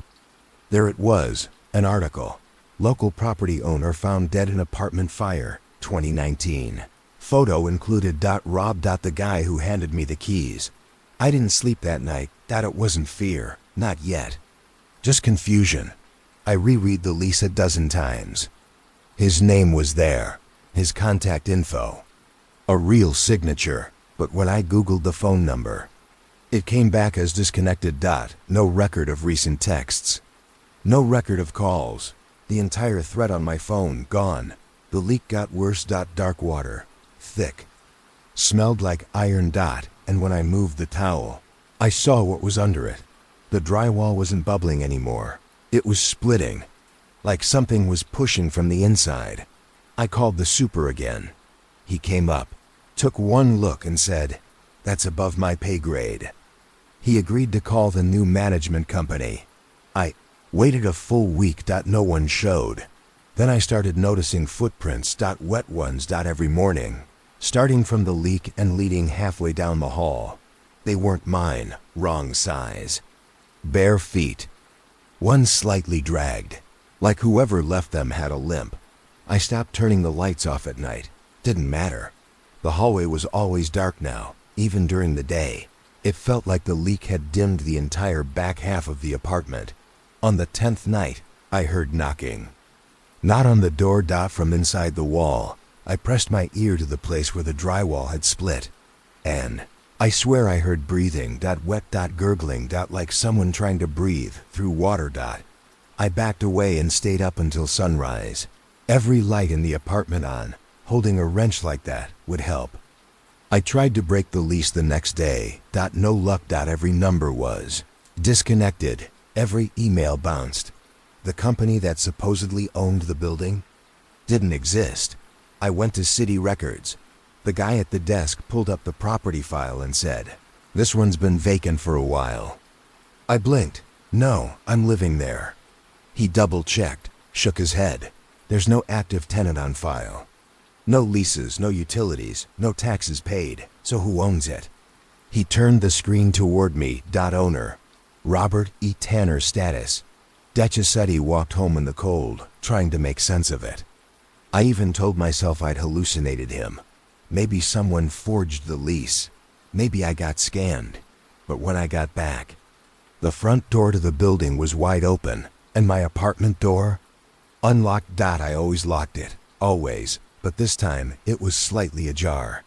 There it was, an article. Local property owner found dead in apartment fire, 2019. Photo included Rob. The guy who handed me the keys. I didn't sleep that night. It wasn't fear. Not yet. Just confusion. I reread the lease a dozen times. His name was there. His contact info. A real signature. But when I Googled the phone number, it came back as disconnected. No record of recent texts. No record of calls. The entire thread on my phone gone. The leak got worse. Dark water. Thick. Smelled like iron. And when I moved the towel, I saw what was under it. The drywall wasn't bubbling anymore. It was splitting. Like something was pushing from the inside. I called the super again. He came up, took one look and said, "That's above my pay grade." He agreed to call the new management company. I waited a full week. No one showed. Then I started noticing footprints. Wet ones. Every morning. Starting from the leak and leading halfway down the hall. They weren't mine. Wrong size. Bare feet. One slightly dragged. Like whoever left them had a limp. I stopped turning the lights off at night. Didn't matter. The hallway was always dark now, even during the day. It felt like the leak had dimmed the entire back half of the apartment. On the 10th night, I heard knocking. Not on the door. From inside the wall. I pressed my ear to the place where the drywall had split. And I swear I heard breathing. Wet. Gurgling. Like someone trying to breathe through water. I backed away and stayed up until sunrise. Every light in the apartment on. Holding a wrench like that would help. I tried to break the lease the next day. No luck. Every number was disconnected. Every email bounced. The company that supposedly owned the building didn't exist. I went to city records. The guy at the desk pulled up the property file and said, "This one's been vacant for a while." I blinked. "No, I'm living there." He double-checked, shook his head. "There's no active tenant on file. No leases, no utilities, no taxes paid. So who owns it?" He turned the screen toward me. Owner. Robert E. Tanner. Status. Decisetti walked home in the cold, trying to make sense of it. I even told myself I'd hallucinated him. Maybe someone forged the lease. Maybe I got scanned. But when I got back, the front door to the building was wide open, and my apartment door unlocked. I always locked it, always, but this time it was slightly ajar.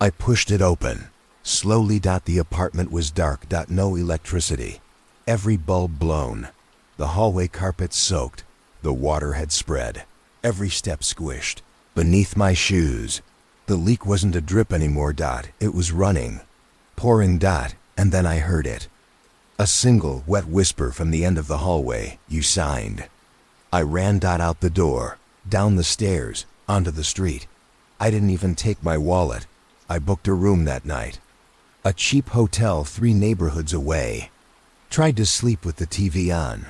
I pushed it open. Slowly. The apartment was dark. No electricity. Every bulb blown. The hallway carpet soaked. The water had spread. Every step squished. Beneath my shoes. The leak wasn't a drip anymore. It was running. Pouring. And then I heard it. A single wet whisper from the end of the hallway. "You signed." I ran. Out the door. Down the stairs. Onto the street. I didn't even take my wallet. I booked a room that night. A cheap hotel 3 neighborhoods away. Tried to sleep with the TV on.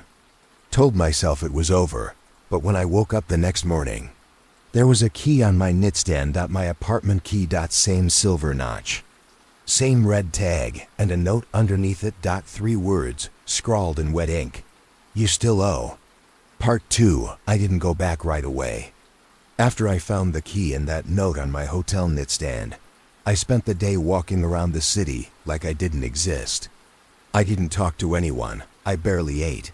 Told myself it was over. But when I woke up the next morning, there was a key on my nightstand. My apartment key. Same silver notch. Same red tag, and a note underneath it. 3 words, scrawled in wet ink. "You still owe." Part 2. I didn't go back right away. After I found the key and that note on my hotel nightstand, I spent the day walking around the city like I didn't exist. I didn't talk to anyone. I barely ate.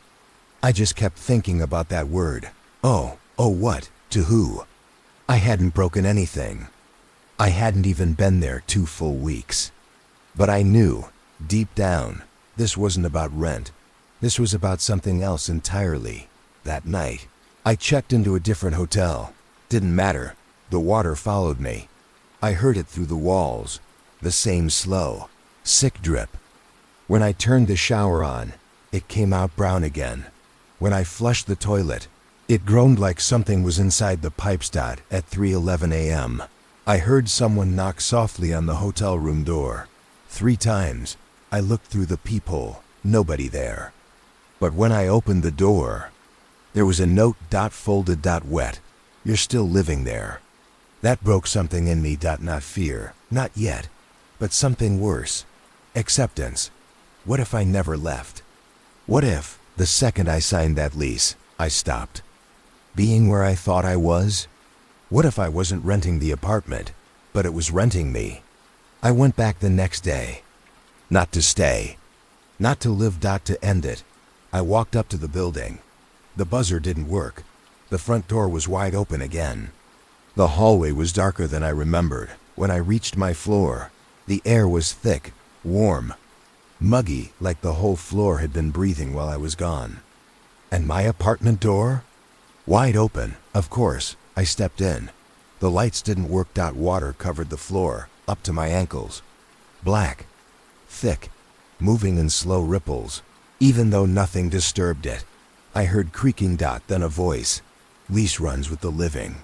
I just kept thinking about that word. Oh, what? To who? I hadn't broken anything. I hadn't even been there 2 full weeks. But I knew, deep down, this wasn't about rent. This was about something else entirely. That night, I checked into a different hotel. Didn't matter. The water followed me. I heard it through the walls. The same slow, sick drip. When I turned the shower on, it came out brown again. When I flushed the toilet, it groaned like something was inside the pipes. At 3:11 a.m., I heard someone knock softly on the hotel room door. 3 times. I looked through the peephole, nobody there. But when I opened the door, there was a note. Folded. Wet. You're still living there. That broke something in me. Not fear, not yet, but something worse. Acceptance. What if I never left? What if, the second I signed that lease, I stopped being where I thought I was? What if I wasn't renting the apartment, but it was renting me? I went back the next day. Not to stay. Not to live. To end it. I walked up to the building. The buzzer didn't work. The front door was wide open again. The hallway was darker than I remembered. When I reached my floor, the air was thick, warm, muggy, like the whole floor had been breathing while I was gone. And my apartment door? Wide open, of course. I stepped in. The lights didn't work. Water covered the floor, up to my ankles. Black, thick, moving in slow ripples, even though nothing disturbed it. I heard creaking. Then a voice. Lease runs with the living.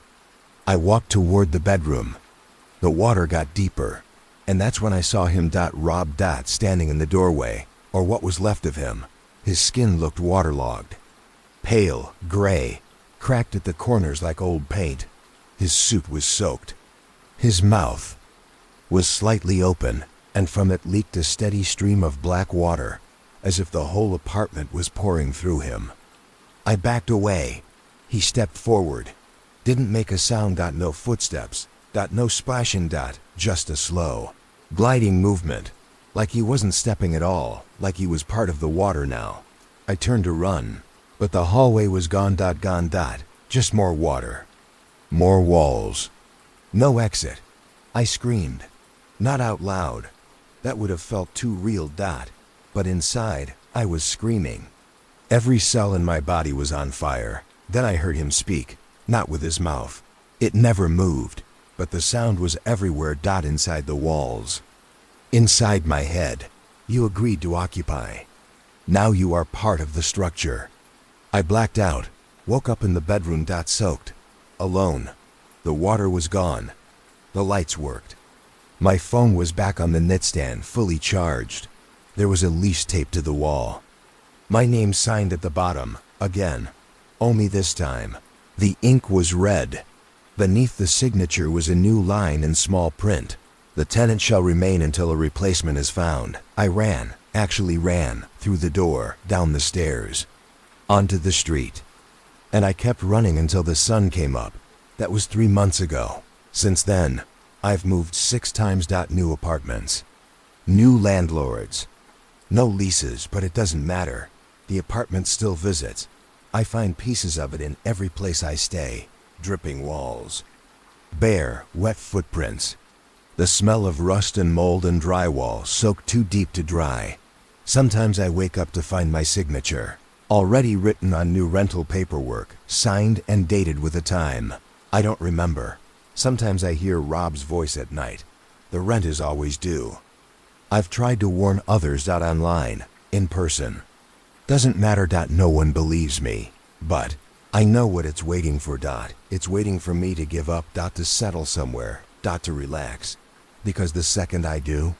I walked toward the bedroom. The water got deeper, and that's when I saw him. Rob. Standing in the doorway, or what was left of him. His skin looked waterlogged. Pale, gray, cracked at the corners like old paint. His suit was soaked. His mouth was slightly open, and from it leaked a steady stream of black water, as if the whole apartment was pouring through him. I backed away. He stepped forward. Didn't make a sound. No footsteps. No splashing. Just a slow, gliding movement, like he wasn't stepping at all, like he was part of the water now. I turned to run, but the hallway was gone. Just more water. More walls. No exit. I screamed. Not out loud. That would have felt too real. But inside, I was screaming. Every cell in my body was on fire. Then I heard him speak, not with his mouth. It never moved, but the sound was everywhere. Inside the walls. Inside my head. You agreed to occupy. Now you are part of the structure. I blacked out, woke up in the bedroom. Soaked. Alone. The water was gone. The lights worked. My phone was back on the nightstand, fully charged. There was a lease taped to the wall. My name signed at the bottom, again. Only this time, the ink was red. Beneath the signature was a new line in small print. The tenant shall remain until a replacement is found. I actually ran, through the door, down the stairs, onto the street. And I kept running until the sun came up. That was 3 months ago. Since then, I've moved 6 times. New apartments. New landlords. No leases, but it doesn't matter. The apartment still visits. I find pieces of it in every place I stay. Dripping walls. Bare, wet footprints. The smell of rust and mold and drywall soaked too deep to dry. Sometimes I wake up to find my signature, already written on new rental paperwork, signed and dated with a time I don't remember. Sometimes I hear Rob's voice at night. The rent is always due. I've tried to warn others. Online, in person. Doesn't matter. No one believes me. But I know what it's waiting for. It's waiting for me to give up. To settle somewhere. To relax. Because the second I do,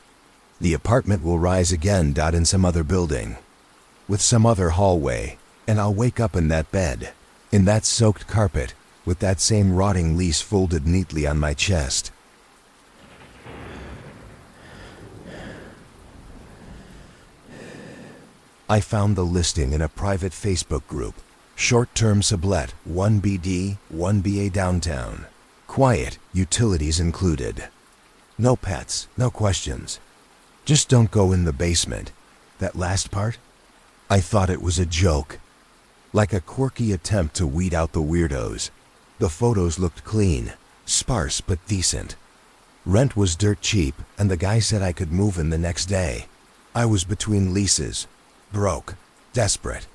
the apartment will rise again. In some other building. With some other hallway. And I'll wake up in that bed. In that soaked carpet. With that same rotting lease folded neatly on my chest. I found the listing in a private Facebook group. Short-term sublet, 1BD, 1BA downtown. Quiet, utilities included. No pets, no questions. Just don't go in the basement. That last part? I thought it was a joke. Like a quirky attempt to weed out the weirdos. The photos looked clean, sparse but decent. Rent was dirt cheap, and the guy said I could move in the next day. I was between leases. Broke. Desperate.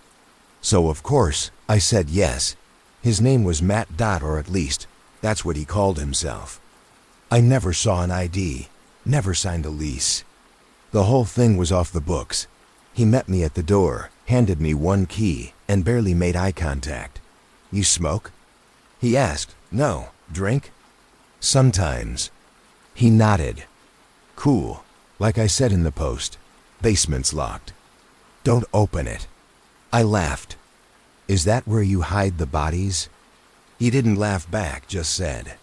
So of course, I said yes. His name was Matt. Or at least, that's what he called himself. I never saw an ID. Never signed a lease. The whole thing was off the books. He met me at the door, handed me one key, and barely made eye contact. "You smoke?" he asked. "No. Drink?" "Sometimes." He nodded. "Cool. Like I said in the post, basement's locked. Don't open it." I laughed. "Is that where you hide the bodies?" He didn't laugh back, just said,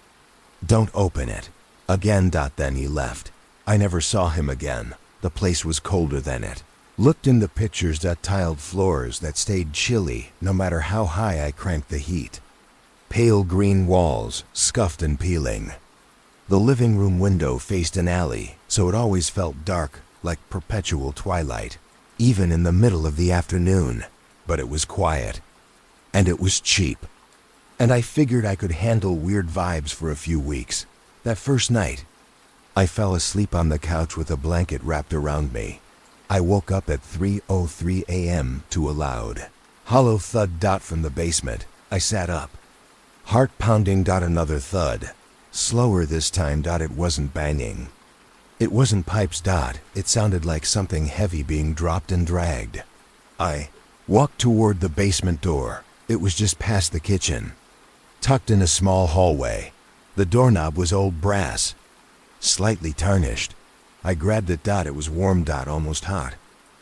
"Don't open it." Again. Then he left. I never saw him again. The place was colder than it. Looked in the pictures. Tiled floors that stayed chilly no matter how high I cranked the heat. Pale green walls, scuffed and peeling. The living room window faced an alley, so it always felt dark, like perpetual twilight, even in the middle of the afternoon. But it was quiet. And it was cheap. And I figured I could handle weird vibes for a few weeks. That first night, I fell asleep on the couch with a blanket wrapped around me. I woke up at 3:03 a.m. to a loud, hollow thud. From the basement. I sat up. Heart pounding. Another thud. Slower this time. It wasn't banging. It wasn't pipes. It sounded like something heavy being dropped and dragged. I walked toward the basement door. It was just past the kitchen, tucked in a small hallway. The doorknob was old brass, slightly tarnished. I grabbed it. It was warm. Almost hot.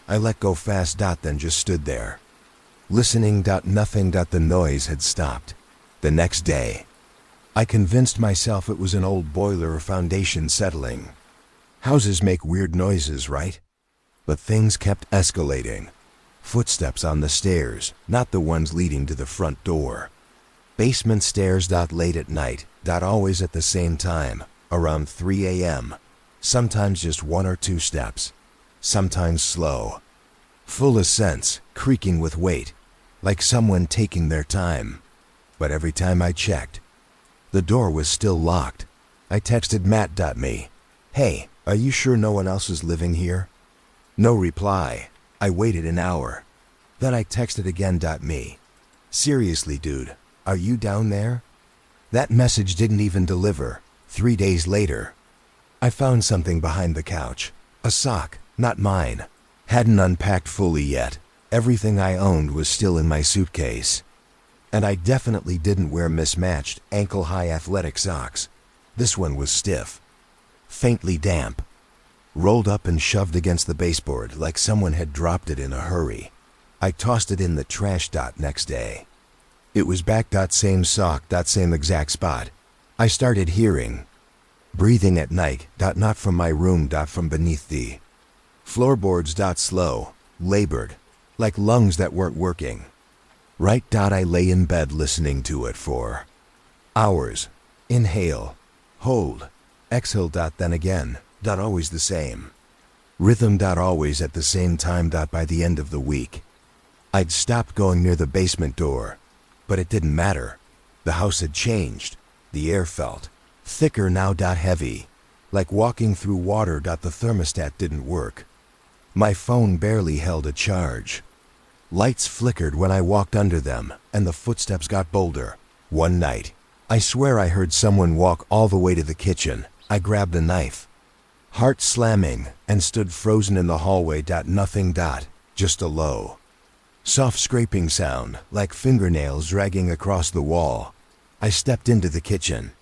I let go fast. Then just stood there, listening. Nothing. The noise had stopped. The next day, I convinced myself it was an old boiler or foundation settling. Houses make weird noises, right? But things kept escalating. Footsteps on the stairs, not the ones leading to the front door. Basement stairs. Late at night. Always at the same time, around 3 a.m. Sometimes just 1 or 2 steps. Sometimes slow. Full ascents, creaking with weight, like someone taking their time. But every time I checked, the door was still locked. I texted Matt. Me. "Hey, are you sure no one else is living here?" No reply. I waited an hour. Then I texted again. Me. "Seriously, dude, are you down there?" That message didn't even deliver. 3 days later, I found something behind the couch. A sock, not mine. Hadn't unpacked fully yet. Everything I owned was still in my suitcase. And I definitely didn't wear mismatched, ankle-high athletic socks. This one was stiff, faintly damp, rolled up and shoved against the baseboard like someone had dropped it in a hurry. I tossed it in the trash. Next day, it was back. Same sock. Same exact spot. I started hearing breathing at night. Not from my room. From beneath the floorboards. Slow, labored, like lungs that weren't working. Right. I lay in bed listening to it for hours. Inhale, hold, exhale. Then again. Always the same rhythm. Always at the same time. By the end of the week, I'd stopped going near the basement door. But it didn't matter. The house had changed. The air felt thicker now. Heavy, like walking through water. The thermostat didn't work. My phone barely held a charge. Lights flickered when I walked under them, and the footsteps got bolder. One night, I swear I heard someone walk all the way to the kitchen. I grabbed a knife, heart slamming, and stood frozen in the hallway. Nothing. Just a low, soft scraping sound, like fingernails dragging across the wall. I stepped into the kitchen,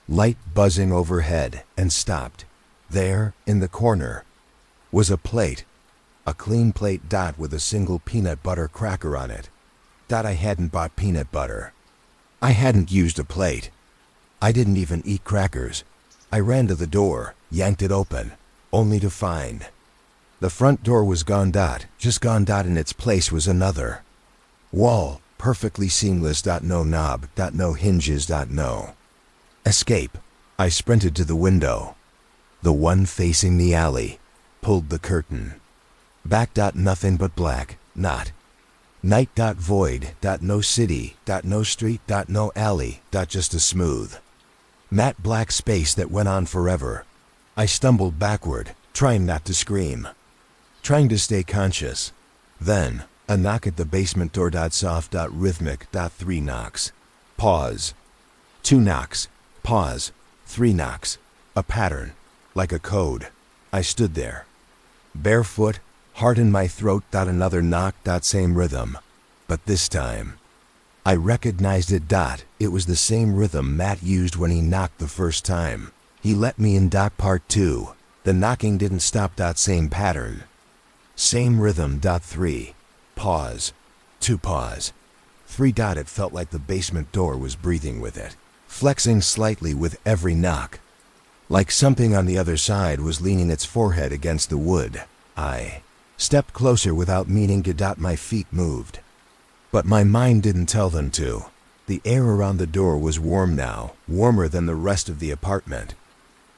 light buzzing overhead, and stopped. There, in the corner, was a plate. A clean plate. With a single peanut butter cracker on it. I hadn't bought peanut butter. I hadn't used a plate. I didn't even eat crackers. I ran to the door, yanked it open, only to find the front door was gone. Just gone. In its place was another wall, perfectly seamless. No knob. No hinges. No escape. I sprinted to the window, the one facing the alley, pulled the curtain back. Nothing but black. Not night. Void. No city. No street. No alley. Just a smooth, matte black space that went on forever. I stumbled backward, trying not to scream, trying to stay conscious. Then, a knock at the basement door. Soft. Rhythmic. 3 knocks. Pause. 2 knocks. Pause. 3 knocks. A pattern, like a code. I stood there, barefoot, heart in my throat. Another knock. Same rhythm. But this time, I recognized it. It was the same rhythm Matt used when he knocked the first time. He let me in. Part 2. The knocking didn't stop. Same pattern. Same rhythm. 3. Pause. 2 pause. 3. It felt like the basement door was breathing with it, flexing slightly with every knock. Like something on the other side was leaning its forehead against the wood. I stepped closer without meaning to. My feet moved, but my mind didn't tell them to. The air around the door was warm now, warmer than the rest of the apartment.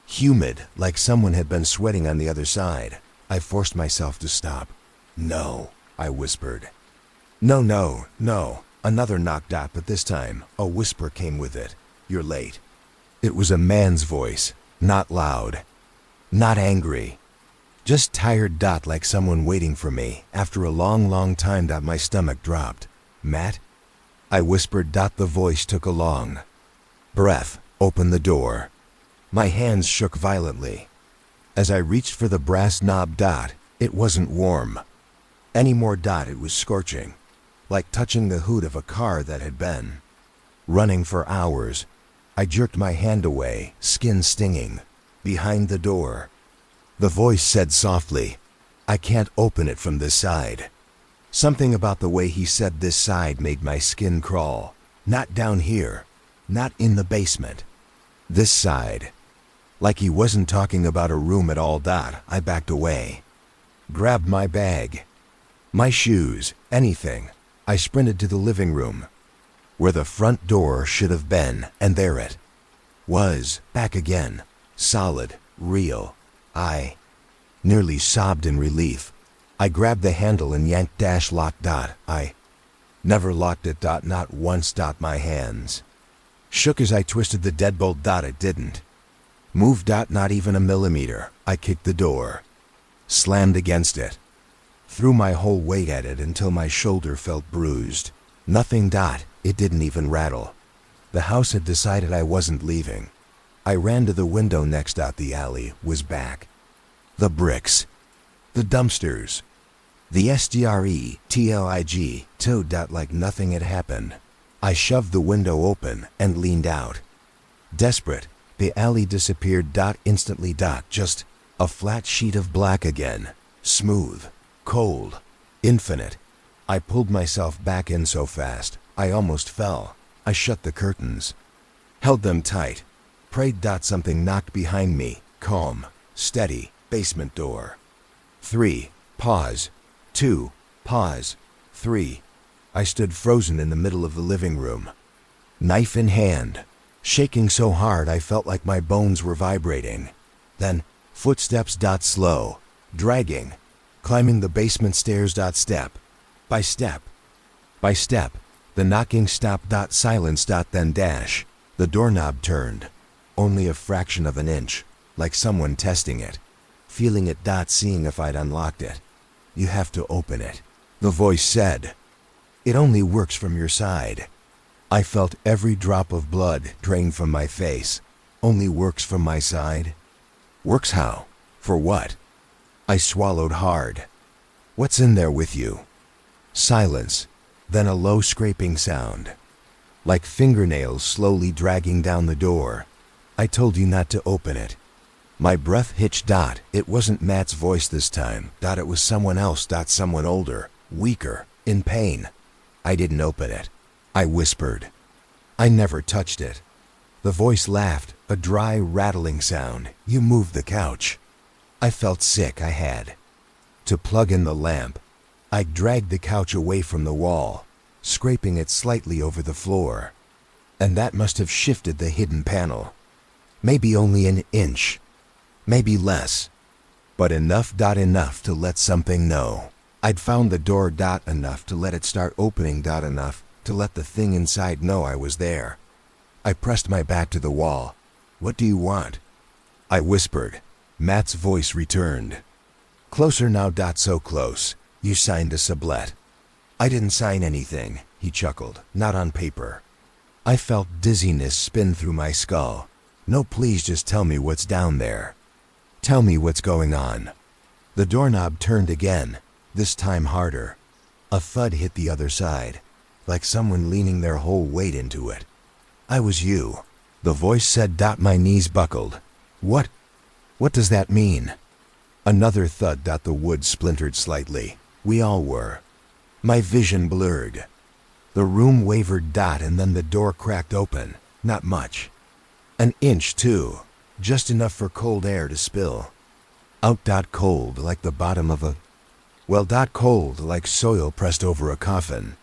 Humid, like someone had been sweating on the other side. I forced myself to stop. "No," I whispered. No. Another knock. But this time, a whisper came with it. "You're late." It was a man's voice, not loud, not angry, just tired. Like someone waiting for me. After a long time. My stomach dropped. "Matt?" I whispered. The voice took a long breath. "Open the door." My hands shook violently as I reached for the brass knob. It wasn't warm anymore. It was scorching, like touching the hood of a car that had been running for hours. I jerked my hand away, skin stinging. Behind the door, the voice said softly, "I can't open it from this side." Something about the way he said this side made my skin crawl. Not down here, not in the basement. This side. Like he wasn't talking about a room at all. I backed away, grabbed my bag, my shoes, anything. I sprinted to the living room, where the front door should have been, and there it was, back again, solid, real. I nearly sobbed in relief. I grabbed the handle and yanked. Lock. I never locked it. Not once. My hands shook as I twisted the deadbolt. It didn't move. Not even a millimeter. I kicked the door, slammed against it, threw my whole weight at it until my shoulder felt bruised. Nothing. It didn't even rattle. The house had decided I wasn't leaving. I ran to the window next. The alley was back. The bricks, the dumpsters, the SDRE, towed. Like nothing had happened. I shoved the window open and leaned out. Desperate, the alley disappeared. Instantly. Just a flat sheet of black again. Smooth, cold, infinite. I pulled myself back in so fast, I almost fell. I shut the curtains, held them tight, prayed. Something knocked behind me. Calm, steady. Basement door. 3. Pause. 2. Pause. 3. I stood frozen in the middle of the living room, knife in hand, shaking so hard I felt like my bones were vibrating. Then, footsteps. Slow, dragging, climbing the basement stairs. Step by step by step. The knocking stopped. Silence. Then dash. The doorknob turned, only a fraction of an inch, like someone testing it, feeling it. Seeing if I'd unlocked it. "You have to open it," the voice said. "It only works from your side." I felt every drop of blood drain from my face. Only works from my side? Works how? For what? I swallowed hard. "What's in there with you?" Silence, then a low scraping sound, like fingernails slowly dragging down the door. "I told you not to open it." My breath hitched. It wasn't Matt's voice this time. It was someone else. Someone older, weaker, in pain. "I didn't open it," I whispered. "I never touched it." The voice laughed, a dry, rattling sound. "You moved the couch." I felt sick. I had to plug in the lamp. I dragged the couch away from the wall, scraping it slightly over the floor. And that must have shifted the hidden panel. Maybe only an inch. Maybe less. But enough. Enough to let something know. I'd found the door. Enough to let it start opening. Enough to let the thing inside know I was there. I pressed my back to the wall. "What do you want?" I whispered. Matt's voice returned. "Closer now. So close. You signed a sublet." "I didn't sign anything," he chuckled. "Not on paper." I felt dizziness spin through my skull. "No, please just tell me what's down there. Tell me what's going on." The doorknob turned again, this time harder. A thud hit the other side, like someone leaning their whole weight into it. I was you. The voice said. My knees buckled. What does that mean? Another thud. The wood splintered slightly. We all were. My vision blurred. The room wavered. And then the door cracked open. Not much. An inch too. Just enough for cold air to spill. Out. Cold like the bottom of a... Well, cold like soil pressed over a coffin.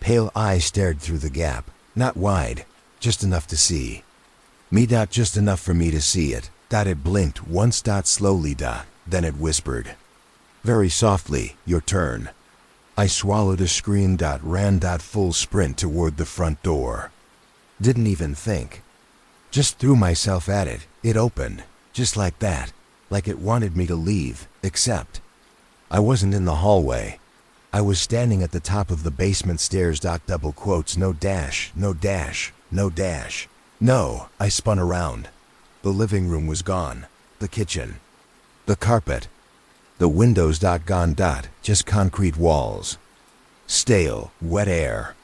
Pale eyes stared through the gap. Not wide. Just enough to see. Me. Just enough for me to see it. It blinked once. Slowly. Then it whispered. Very softly, your turn. I swallowed a scream. Ran. Full sprint toward the front door. Didn't even think. Just threw myself at it. It opened. Just like that. Like it wanted me to leave, except I wasn't in the hallway. I was standing at the top of the basement stairs. Double quotes. No dash, no dash, no dash. No, I spun around. The living room was gone. The kitchen. The carpet. The windows. Gone. Just concrete walls. Stale, wet air.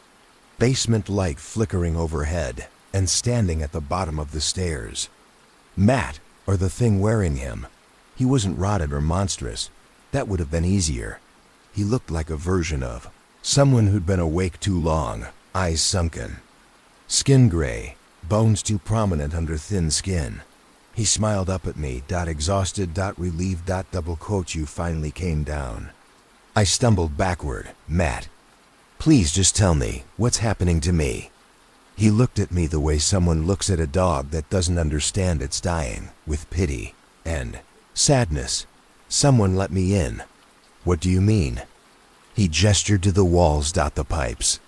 Basement light flickering overhead, and standing at the bottom of the stairs. Matt, or the thing wearing him. He wasn't rotted or monstrous. That would have been easier. He looked like a version of someone who'd been awake too long, eyes sunken. Skin gray, bones too prominent under thin skin. He smiled up at me. Exhausted. Relieved. Double quote. You finally came down. I stumbled backward. Matt, please just tell me what's happening to me. He looked at me the way someone looks at a dog that doesn't understand it's dying, with pity and sadness. Someone let me in. What do you mean? He gestured to the walls. The pipes.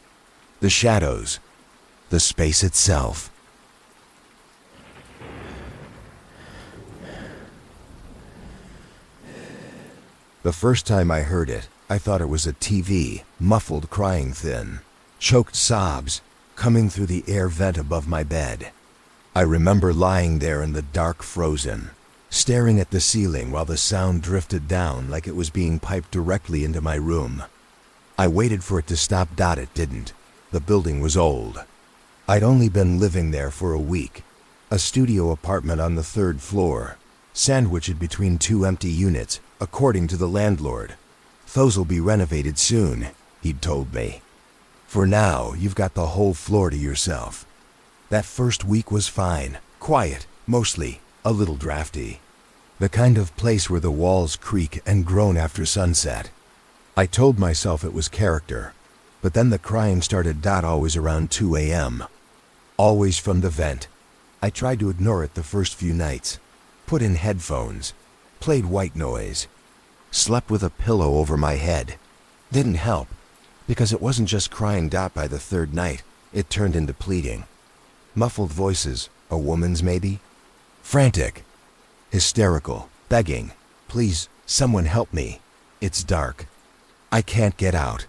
The shadows. The space itself. The first time I heard it, I thought it was a TV, muffled crying thin. Choked sobs, coming through the air vent above my bed. I remember lying there in the dark, frozen, staring at the ceiling while the sound drifted down like it was being piped directly into my room. I waited for it to stop. It didn't. The building was old. I'd only been living there for a week. A studio apartment on the 3rd floor, sandwiched between 2 empty units, according to the landlord. Those'll be renovated soon, he'd told me. For now, you've got the whole floor to yourself. That first week was fine, quiet, mostly, a little drafty. The kind of place where the walls creak and groan after sunset. I told myself it was character, but then the crying started. Always around 2 a.m. Always from the vent. I tried to ignore it the first few nights. Put in headphones. Played white noise. Slept with a pillow over my head. Didn't help, because it wasn't just crying. By the 3rd night, it turned into pleading. Muffled voices, a woman's maybe? Frantic. Hysterical, begging. Please, someone help me. It's dark. I can't get out.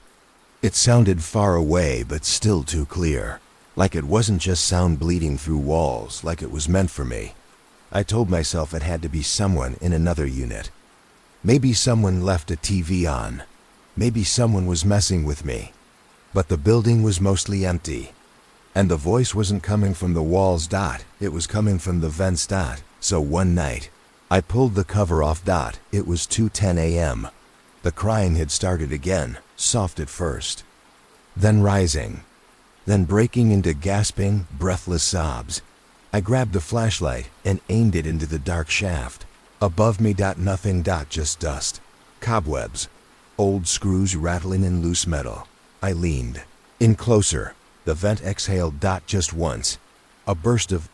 It sounded far away, but still too clear. Like it wasn't just sound bleeding through walls, like it was meant for me. I told myself it had to be someone in another unit. Maybe someone left a TV on. Maybe someone was messing with me. But the building was mostly empty. And the voice wasn't coming from the walls. It was coming from the vents. So one night, I pulled the cover off. It was 2:10 a.m. The crying had started again, soft at first. Then rising. Then breaking into gasping, breathless sobs. I grabbed the flashlight and aimed it into the dark shaft. Above me. Nothing. Just dust. Cobwebs. Old screws rattling in loose metal. I leaned in closer. The vent exhaled. Just once. A burst of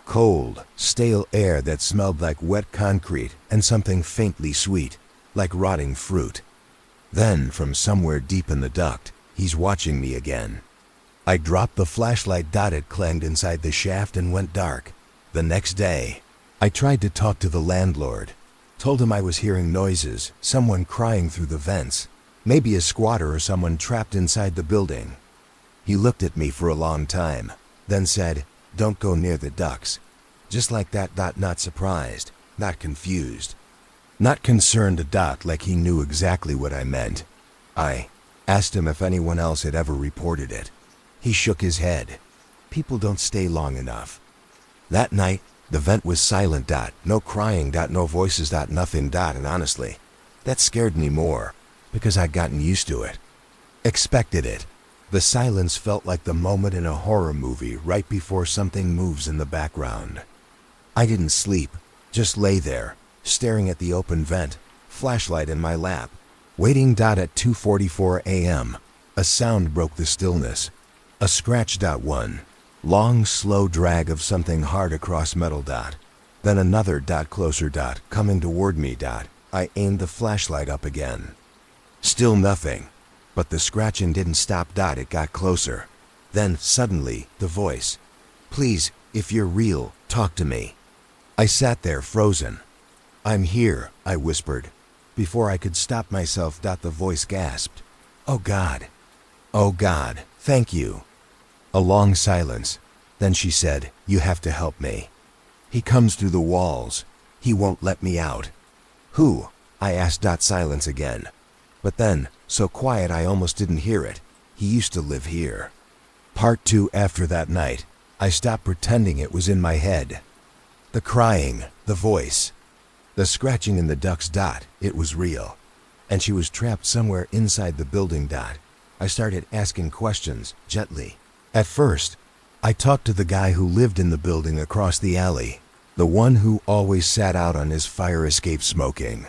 cold, stale air that smelled like wet concrete and something faintly sweet, like rotting fruit. Then, from somewhere deep in the duct, he's watching me again. I dropped the flashlight. It clanged inside the shaft and went dark. The next day, I tried to talk to the landlord. Told him I was hearing noises, someone crying through the vents. Maybe a squatter or someone trapped inside the building. He looked at me for a long time, then said, "Don't go near the ducts." Just like that. Not surprised, not confused, not concerned. Like he knew exactly what I meant. I Asked him if anyone else had ever reported it. He shook his head. People don't stay long enough. That night, the vent was silent. No crying. No voices. Nothing. And honestly, that scared me more because I'd gotten used to it. Expected it. The silence felt like the moment in a horror movie right before something moves in the background. I didn't sleep, just lay there, staring at the open vent, flashlight in my lap, waiting. At 2:44 a.m., a sound broke the stillness. A scratch. One long, slow drag of something hard across metal. Then another. Closer. Coming toward me. I aimed the flashlight up again. Still nothing, but the scratching didn't stop. It got closer. Then, suddenly, the voice. "Please, if you're real, talk to me." I sat there frozen. "I'm here," I whispered. Before I could stop myself, the voice gasped. "Oh God. Oh God, thank you." A long silence. Then she said, "You have to help me. He comes through the walls. He won't let me out." "Who?" I asked. Silence again. But then, so quiet I almost didn't hear it. "He used to live here." Part 2. After that night, I stopped pretending it was in my head. The crying, the voice, the scratching in the ducks. It was real. And she was trapped somewhere inside the building. I started asking questions, gently. At first, I talked to the guy who lived in the building across the alley, the one who always sat out on his fire escape smoking.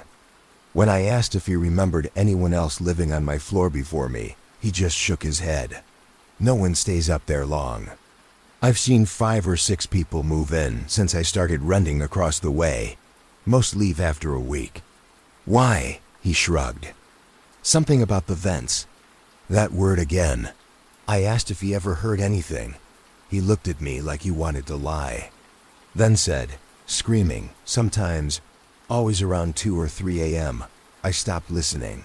When I asked if he remembered anyone else living on my floor before me, he just shook his head. "No one stays up there long. I've seen 5 or 6 people move in since I started renting across the way. Most leave after a week." "Why?" he shrugged. "Something about the vents." That word again. I asked if he ever heard anything. He looked at me like he wanted to lie. Then said, screaming, sometimes, always around 2 or 3 a.m. I stopped listening.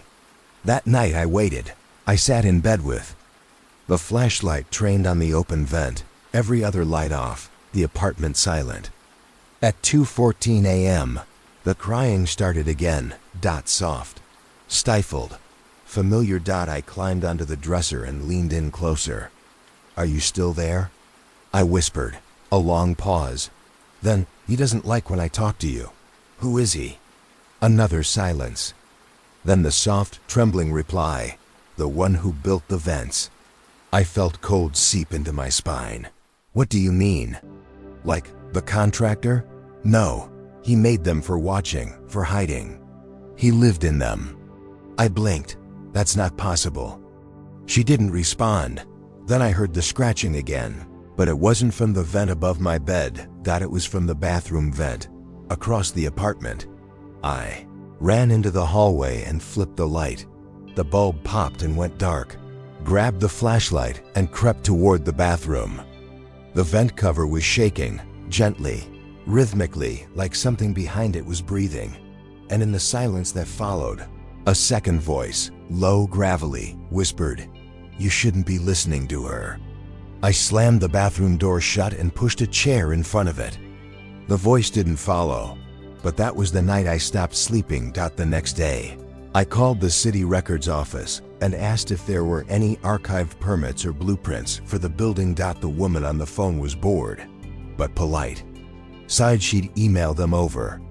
That night I waited. I sat in bed with the flashlight trained on the open vent, every other light off, the apartment silent. At 2:14 a.m., the crying started again, soft, stifled, familiar. I climbed onto the dresser and leaned in closer. "Are you still there?" I whispered. A long pause. Then, "He doesn't like when I talk to you." "Who is he?" Another silence. Then the soft, trembling reply, "The one who built the vents." I felt cold seep into my spine. "What do you mean? Like, the contractor?" "No. He made them for watching, for hiding. He lived in them." I blinked. "That's not possible." She didn't respond. Then I heard the scratching again, but it wasn't from the vent above my bed. It was from the bathroom vent, across the apartment. I ran into the hallway and flipped the light. The bulb popped and went dark, grabbed the flashlight and crept toward the bathroom. The vent cover was shaking, gently, rhythmically, like something behind it was breathing. And in the silence that followed, a second voice, low, gravelly, whispered, "You shouldn't be listening to her." I slammed the bathroom door shut and pushed a chair in front of it. The voice didn't follow, but that was the night I stopped sleeping. The next day, I called the city records office and asked if there were any archived permits or blueprints for the building. The woman on the phone was bored, but polite. Said she'd email them over.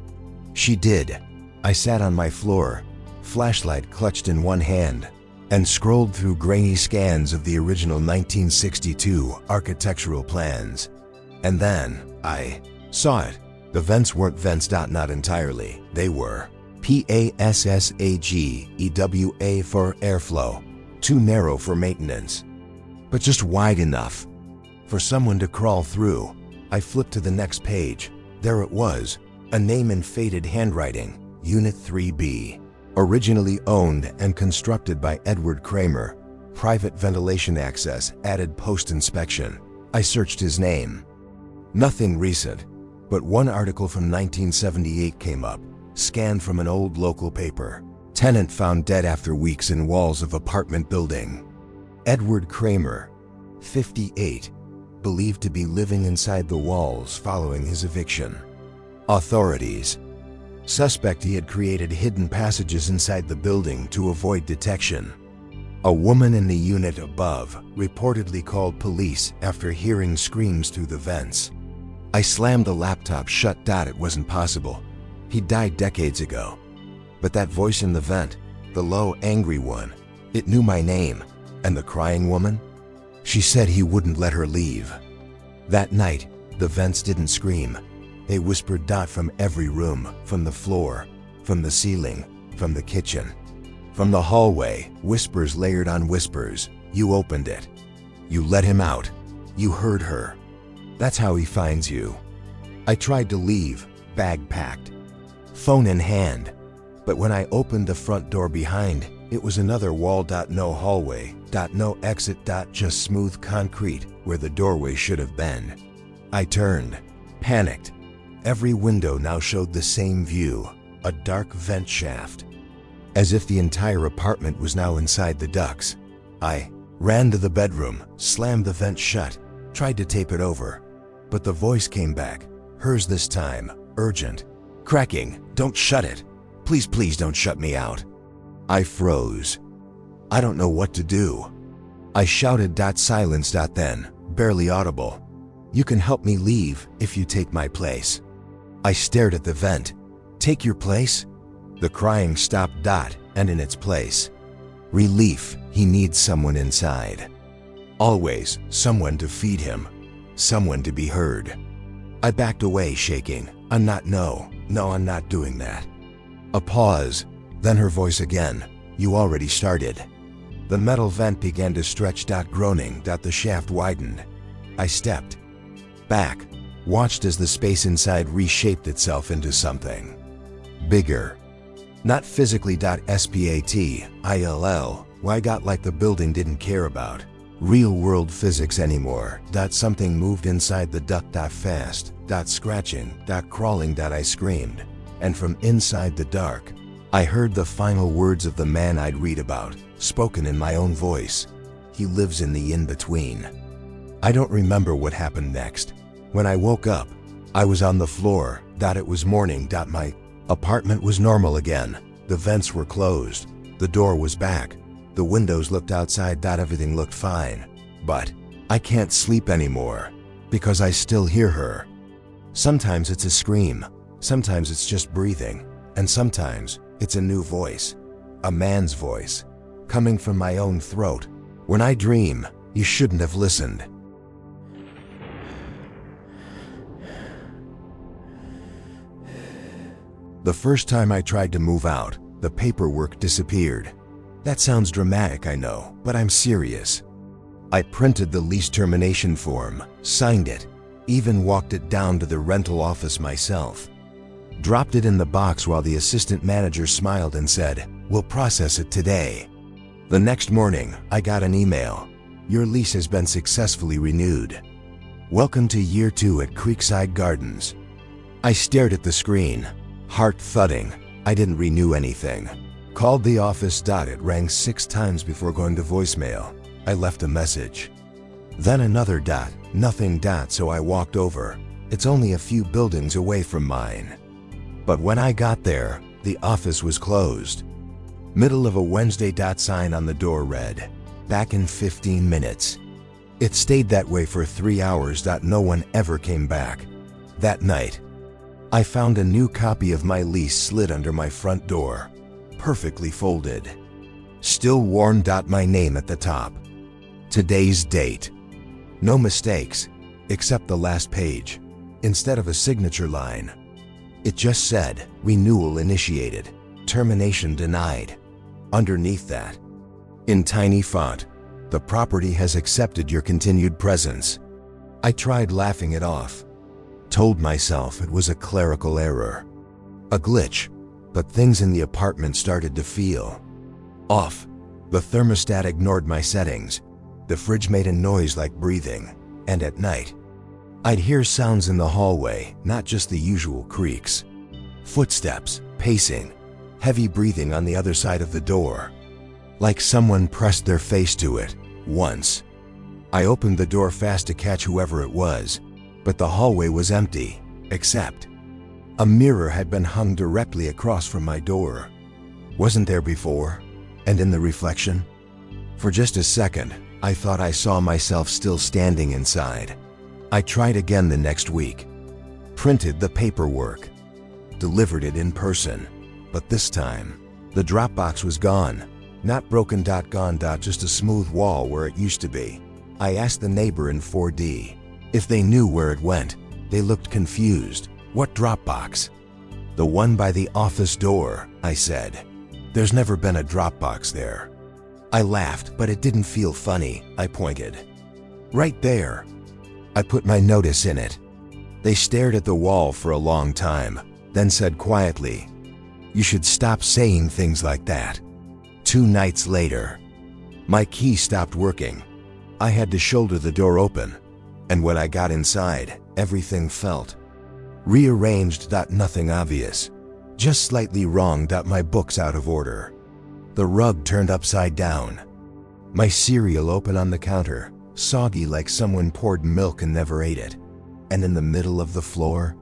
She did. I sat on my floor, flashlight clutched in one hand, and scrolled through grainy scans of the original 1962 architectural plans. And then, I saw it. The vents weren't vents. Not entirely. They were PASSAGEWA for airflow, too narrow for maintenance, but just wide enough for someone to crawl through. I flipped to the next page. There it was, a name in faded handwriting, Unit 3B. Originally owned and constructed by Edward Kramer. Private ventilation access added post-inspection. I searched his name. Nothing recent, but one article from 1978 came up, scanned from an old local paper. Tenant found dead after weeks in walls of apartment building. Edward Kramer, 58, believed to be living inside the walls following his eviction. Authorities. Suspect he had created hidden passages inside the building to avoid detection. A woman in the unit above reportedly called police after hearing screams through the vents. I slammed the laptop shut. It wasn't possible. He died decades ago. But that voice in the vent, the low, angry one, it knew my name. And the crying woman? She said he wouldn't let her leave. That night, the vents didn't scream. They whispered. From every room, from the floor, from the ceiling, from the kitchen. From the hallway, whispers layered on whispers. You opened it. You let him out. You heard her. That's how he finds you. I tried to leave, bag packed, phone in hand. But when I opened the front door behind, it was another wall. No hallway. No exit. Just smooth concrete where the doorway should have been. I turned, panicked. Every window now showed the same view, a dark vent shaft. As if the entire apartment was now inside the ducts. I ran to the bedroom, slammed the vent shut, tried to tape it over. But the voice came back, hers this time, urgent, cracking. Don't shut it. Please, please don't shut me out. I froze. I don't know what to do. I shouted. Silence. Then, barely audible. You can help me leave if you take my place. I stared at the vent. Take your place? The crying stopped. And in its place, relief. He needs someone inside. Always someone to feed him, someone to be heard. I backed away, shaking. I'm not doing that. A pause, then her voice again. You already started. The metal vent began to stretch. Groaning. The shaft widened. I stepped back, watched as the space inside reshaped itself into something bigger. Not physically. Spatill. Why got like the building didn't care about real world physics anymore. Something moved inside the duct. Fast. Scratching. Crawling. I screamed. And from inside the dark, I heard the final words of the man I'd read about, spoken in my own voice. He lives in the in-between. I don't remember what happened next. When I woke up, I was on the floor. It was morning. My apartment was normal again. The vents were closed. The door was back. The windows looked outside. Everything looked fine. But I can't sleep anymore because I still hear her. Sometimes it's a scream. Sometimes it's just breathing. And sometimes it's a new voice. A man's voice. Coming from my own throat. When I dream, you shouldn't have listened. The first time I tried to move out, the paperwork disappeared. That sounds dramatic, I know, but I'm serious. I printed the lease termination form, signed it, even walked it down to the rental office myself. Dropped it in the box while the assistant manager smiled and said, "We'll process it today." The next morning, I got an email. "Your lease has been successfully renewed. Welcome to year 2 at Creekside Gardens." I stared at the screen, heart thudding. I didn't renew anything. Called the office. It rang 6 times before going to voicemail. I left a message. Then another. Nothing. So I walked over. It's only a few buildings away from mine. But when I got there, the office was closed. Middle of a Wednesday. Sign on the door read, "Back in 15 minutes." It stayed that way for 3 hours. No one ever came back. That night, I found a new copy of my lease slid under my front door, perfectly folded. Still worn. My name at the top. Today's date. No mistakes, except the last page. Instead of a signature line, it just said, "Renewal initiated. Termination denied." Underneath that, in tiny font, "The property has accepted your continued presence." I tried laughing it off. Told myself it was a clerical error, a glitch, but things in the apartment started to feel off. The thermostat ignored my settings. The fridge made a noise like breathing, and at night, I'd hear sounds in the hallway, not just the usual creaks. Footsteps, pacing, heavy breathing on the other side of the door, like someone pressed their face to it. Once, I opened the door fast to catch whoever it was, but the hallway was empty, except a mirror had been hung directly across from my door. Wasn't there before, and in the reflection, For just a second, I thought I saw myself still standing inside. I tried again the next week. Printed the paperwork. Delivered it in person. But this time, the Dropbox was gone. Not broken, gone, just a smooth wall where it used to be. I asked the neighbor in 4D if they knew where it went. They looked confused. What Dropbox? The one by the office door, I said. There's never been a Dropbox there. I laughed, but it didn't feel funny. I pointed. Right there. I put my notice in it. They stared at the wall for a long time, then said quietly, "You should stop saying things like that." 2 nights later, my key stopped working. I had to shoulder the door open, and when I got inside, everything felt rearranged. Nothing obvious, just slightly wrong. My book's out of order. The rug turned upside down. My cereal open on the counter, soggy like someone poured milk and never ate it. And in the middle of the floor,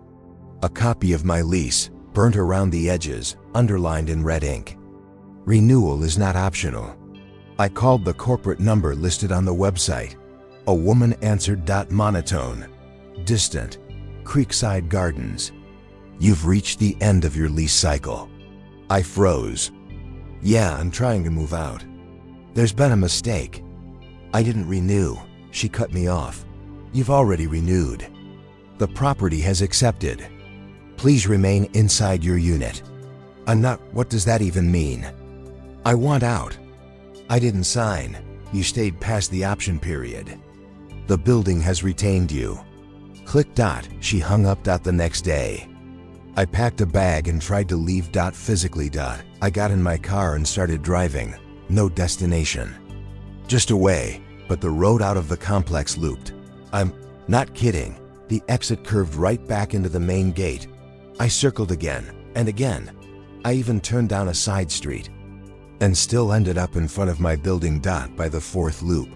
a copy of my lease, burnt around the edges, underlined in red ink. Renewal is not optional. I called the corporate number listed on the website. A woman answered. Monotone, distant, Creekside Gardens. You've reached the end of your lease cycle. I froze. Yeah, I'm trying to move out. There's been a mistake. I didn't renew. She cut me off. You've already renewed. The property has accepted. Please remain inside your unit. I'm not. What does that even mean? I want out. I didn't sign. You stayed past the option period. The building has retained you. Click. She hung up. The next day, I packed a bag and tried to leave. Physically. I got in my car and started driving. No destination. Just away, but the road out of the complex looped. I'm not kidding. The exit curved right back into the main gate. I circled again and again. I even turned down a side street and still ended up in front of my building. By the 4th loop,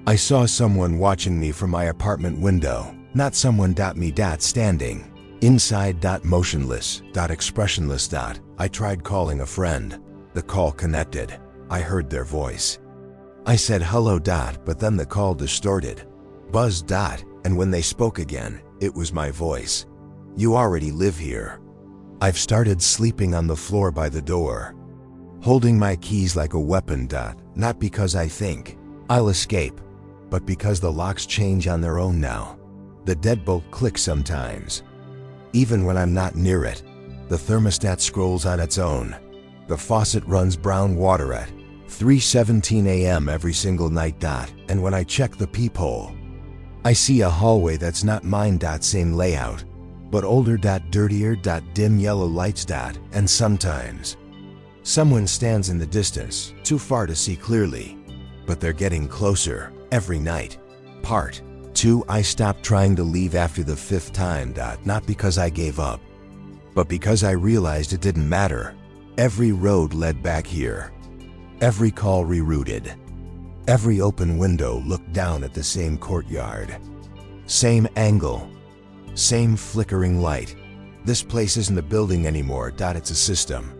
I saw someone watching me from my apartment window. Not someone. Me. Standing inside. Motionless. Expressionless. I tried calling a friend. The call connected. I heard their voice. I said hello. But then the call distorted. Buzzed. And when they spoke again, it was my voice. You already live here. I've started sleeping on the floor by the door, holding my keys like a weapon. Not because I think I'll escape, but because the locks change on their own now. The deadbolt clicks sometimes. Even when I'm not near it, the thermostat scrolls on its own. The faucet runs brown water at 3:17 a.m. every single night. And when I check the peephole, I see a hallway that's not mine. Same layout, but older. Dirtier. Dim yellow lights. And sometimes someone stands in the distance, too far to see clearly, but they're getting closer every night. Part 2. I stopped trying to leave after the 5th time. Not because I gave up, but because I realized it didn't matter. Every road led back here. Every call rerouted. Every open window looked down at the same courtyard. Same angle. Same flickering light. This place isn't a building anymore. It's a system.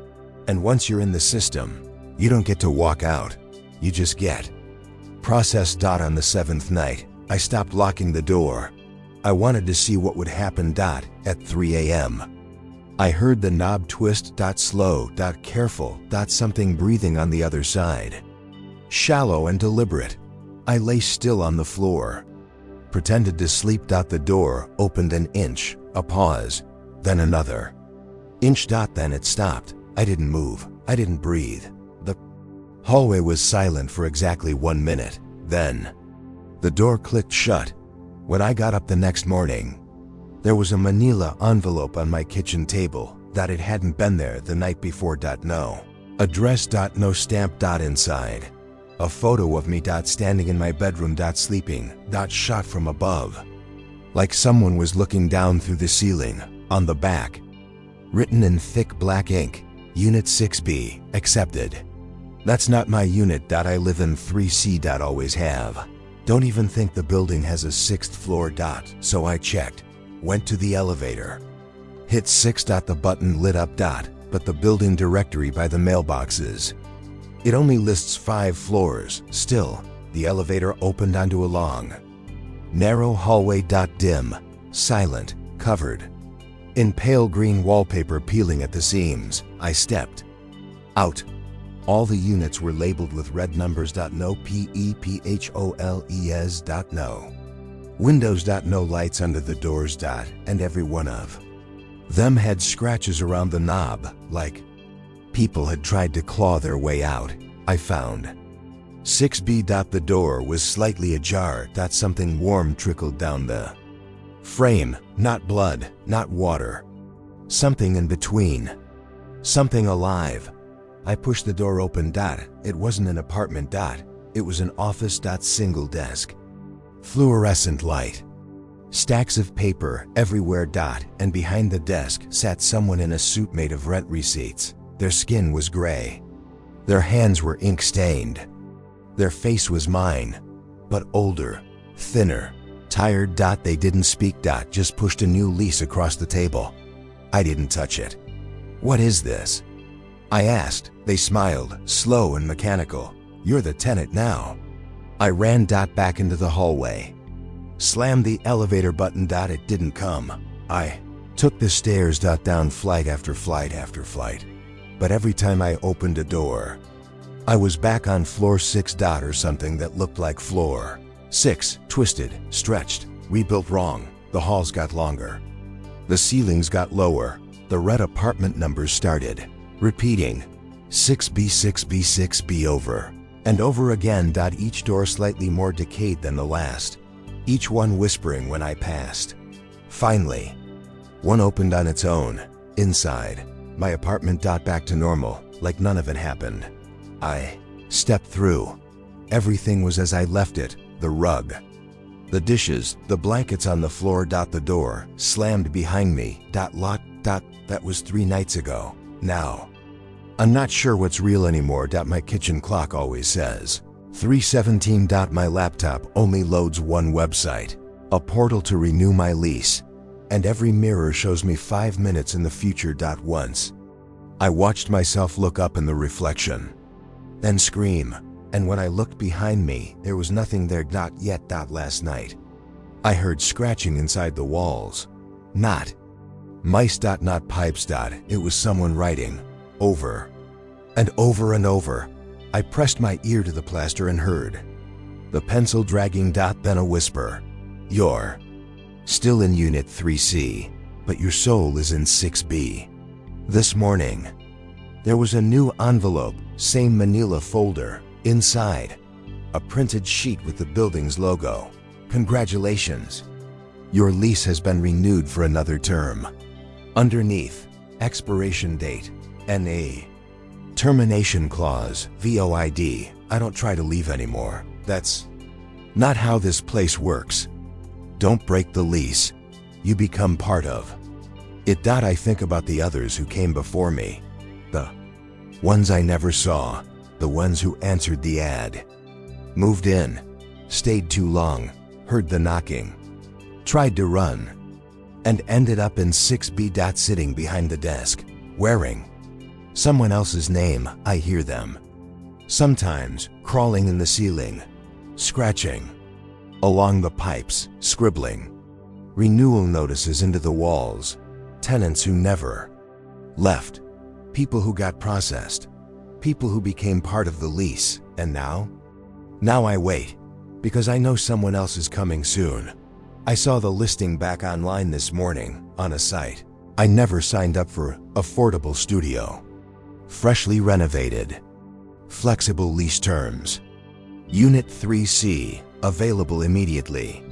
And once you're in the system, you don't get to walk out. You just get. Process. On the 7th night, I stopped locking the door. I wanted to see what would happen. At 3 a.m. I heard the knob twist. Slow. Careful. Something breathing on the other side. Shallow and deliberate. I lay still on the floor, pretended to sleep. The door opened an inch, a pause, then another inch. Then it stopped. I didn't move. I didn't breathe. The hallway was silent for exactly 1 minute. Then the door clicked shut. When I got up the next morning, there was a manila envelope on my kitchen table. It hadn't been there the night before. No address. No stamp. Inside, a photo of me. Standing in my bedroom. Sleeping. Shot from above, like someone was looking down through the ceiling. On the back, written in thick black ink, Unit 6B, accepted. That's not my unit. I live in 3C. Always have. Don't even think the building has a 6th floor. So I checked, went to the elevator, hit 6. The button lit up. But the building directory by the mailboxes It only lists 5 floors. Still, the elevator opened onto a long, narrow hallway. Dim, silent, covered in pale green wallpaper peeling at the seams. I stepped out. All the units were labeled with red numbers. No PEPHOLES. No windows. No lights under the doors. And every one of them had scratches around the knob, like people had tried to claw their way out. I found 6B. The door was slightly ajar. Something warm trickled down the frame. Not blood, not water. Something in between. Something alive. I pushed the door open. It wasn't an apartment. It was an office. Single desk. Fluorescent light. Stacks of paper everywhere. And behind the desk sat someone in a suit made of rent receipts. Their skin was gray. Their hands were ink-stained. Their face was mine, but older, thinner, tired. They didn't speak. Just pushed a new lease across the table. I didn't touch it. "What is this?" I asked. They smiled, slow and mechanical. "You're the tenant now." I ran back into the hallway. Slammed the elevator button. It didn't come. I took the stairs. Down flight after flight after flight. But every time I opened a door, I was back on floor 6. Or something that looked like floor 6, twisted, stretched, rebuilt wrong. The halls got longer. The ceilings got lower. The red apartment numbers started repeating. 6B, 6B, 6B over and over again. Each door slightly more decayed than the last. Each one whispering when I passed. Finally, one opened on its own. Inside, my apartment. Back to normal, like none of it happened. I stepped through. Everything was as I left it. The rug, the dishes, the blankets on the floor. The door slammed behind me. Locked. That was 3 nights ago. Now, I'm not sure what's real anymore. My kitchen clock always says 3:17. My laptop only loads one website, a portal to renew my lease, and every mirror shows me 5 minutes in the future. Once, I watched myself look up in the reflection, then scream, and when I looked behind me, there was nothing there. Yet. Last night, I heard scratching inside the walls. Not mice. Not pipes. It was someone writing, over and over and over. I pressed my ear to the plaster and heard the pencil dragging. Then a whisper. "You're still in Unit 3C, but your soul is in 6B. This morning, there was a new envelope, same manila folder. Inside, a printed sheet with the building's logo. Congratulations. Your lease has been renewed for another term." Underneath, expiration date, NA. Termination clause, VOID. I don't try to leave anymore. That's not how this place works. Don't break the lease. You become part of it. I think about the others who came before me. The ones I never saw. The ones who answered the ad. Moved in. Stayed too long. Heard the knocking. Tried to run. And ended up in 6B. Sitting behind the desk. Wearing someone else's name. I hear them. Sometimes crawling in the ceiling. Scratching along the pipes. Scribbling renewal notices into the walls. Tenants who never left. People who got processed. People who became part of the lease. And now? Now I wait, because I know someone else is coming soon. I saw the listing back online this morning, on a site I never signed up for. Affordable studio. Freshly renovated. Flexible lease terms. Unit 3C, available immediately.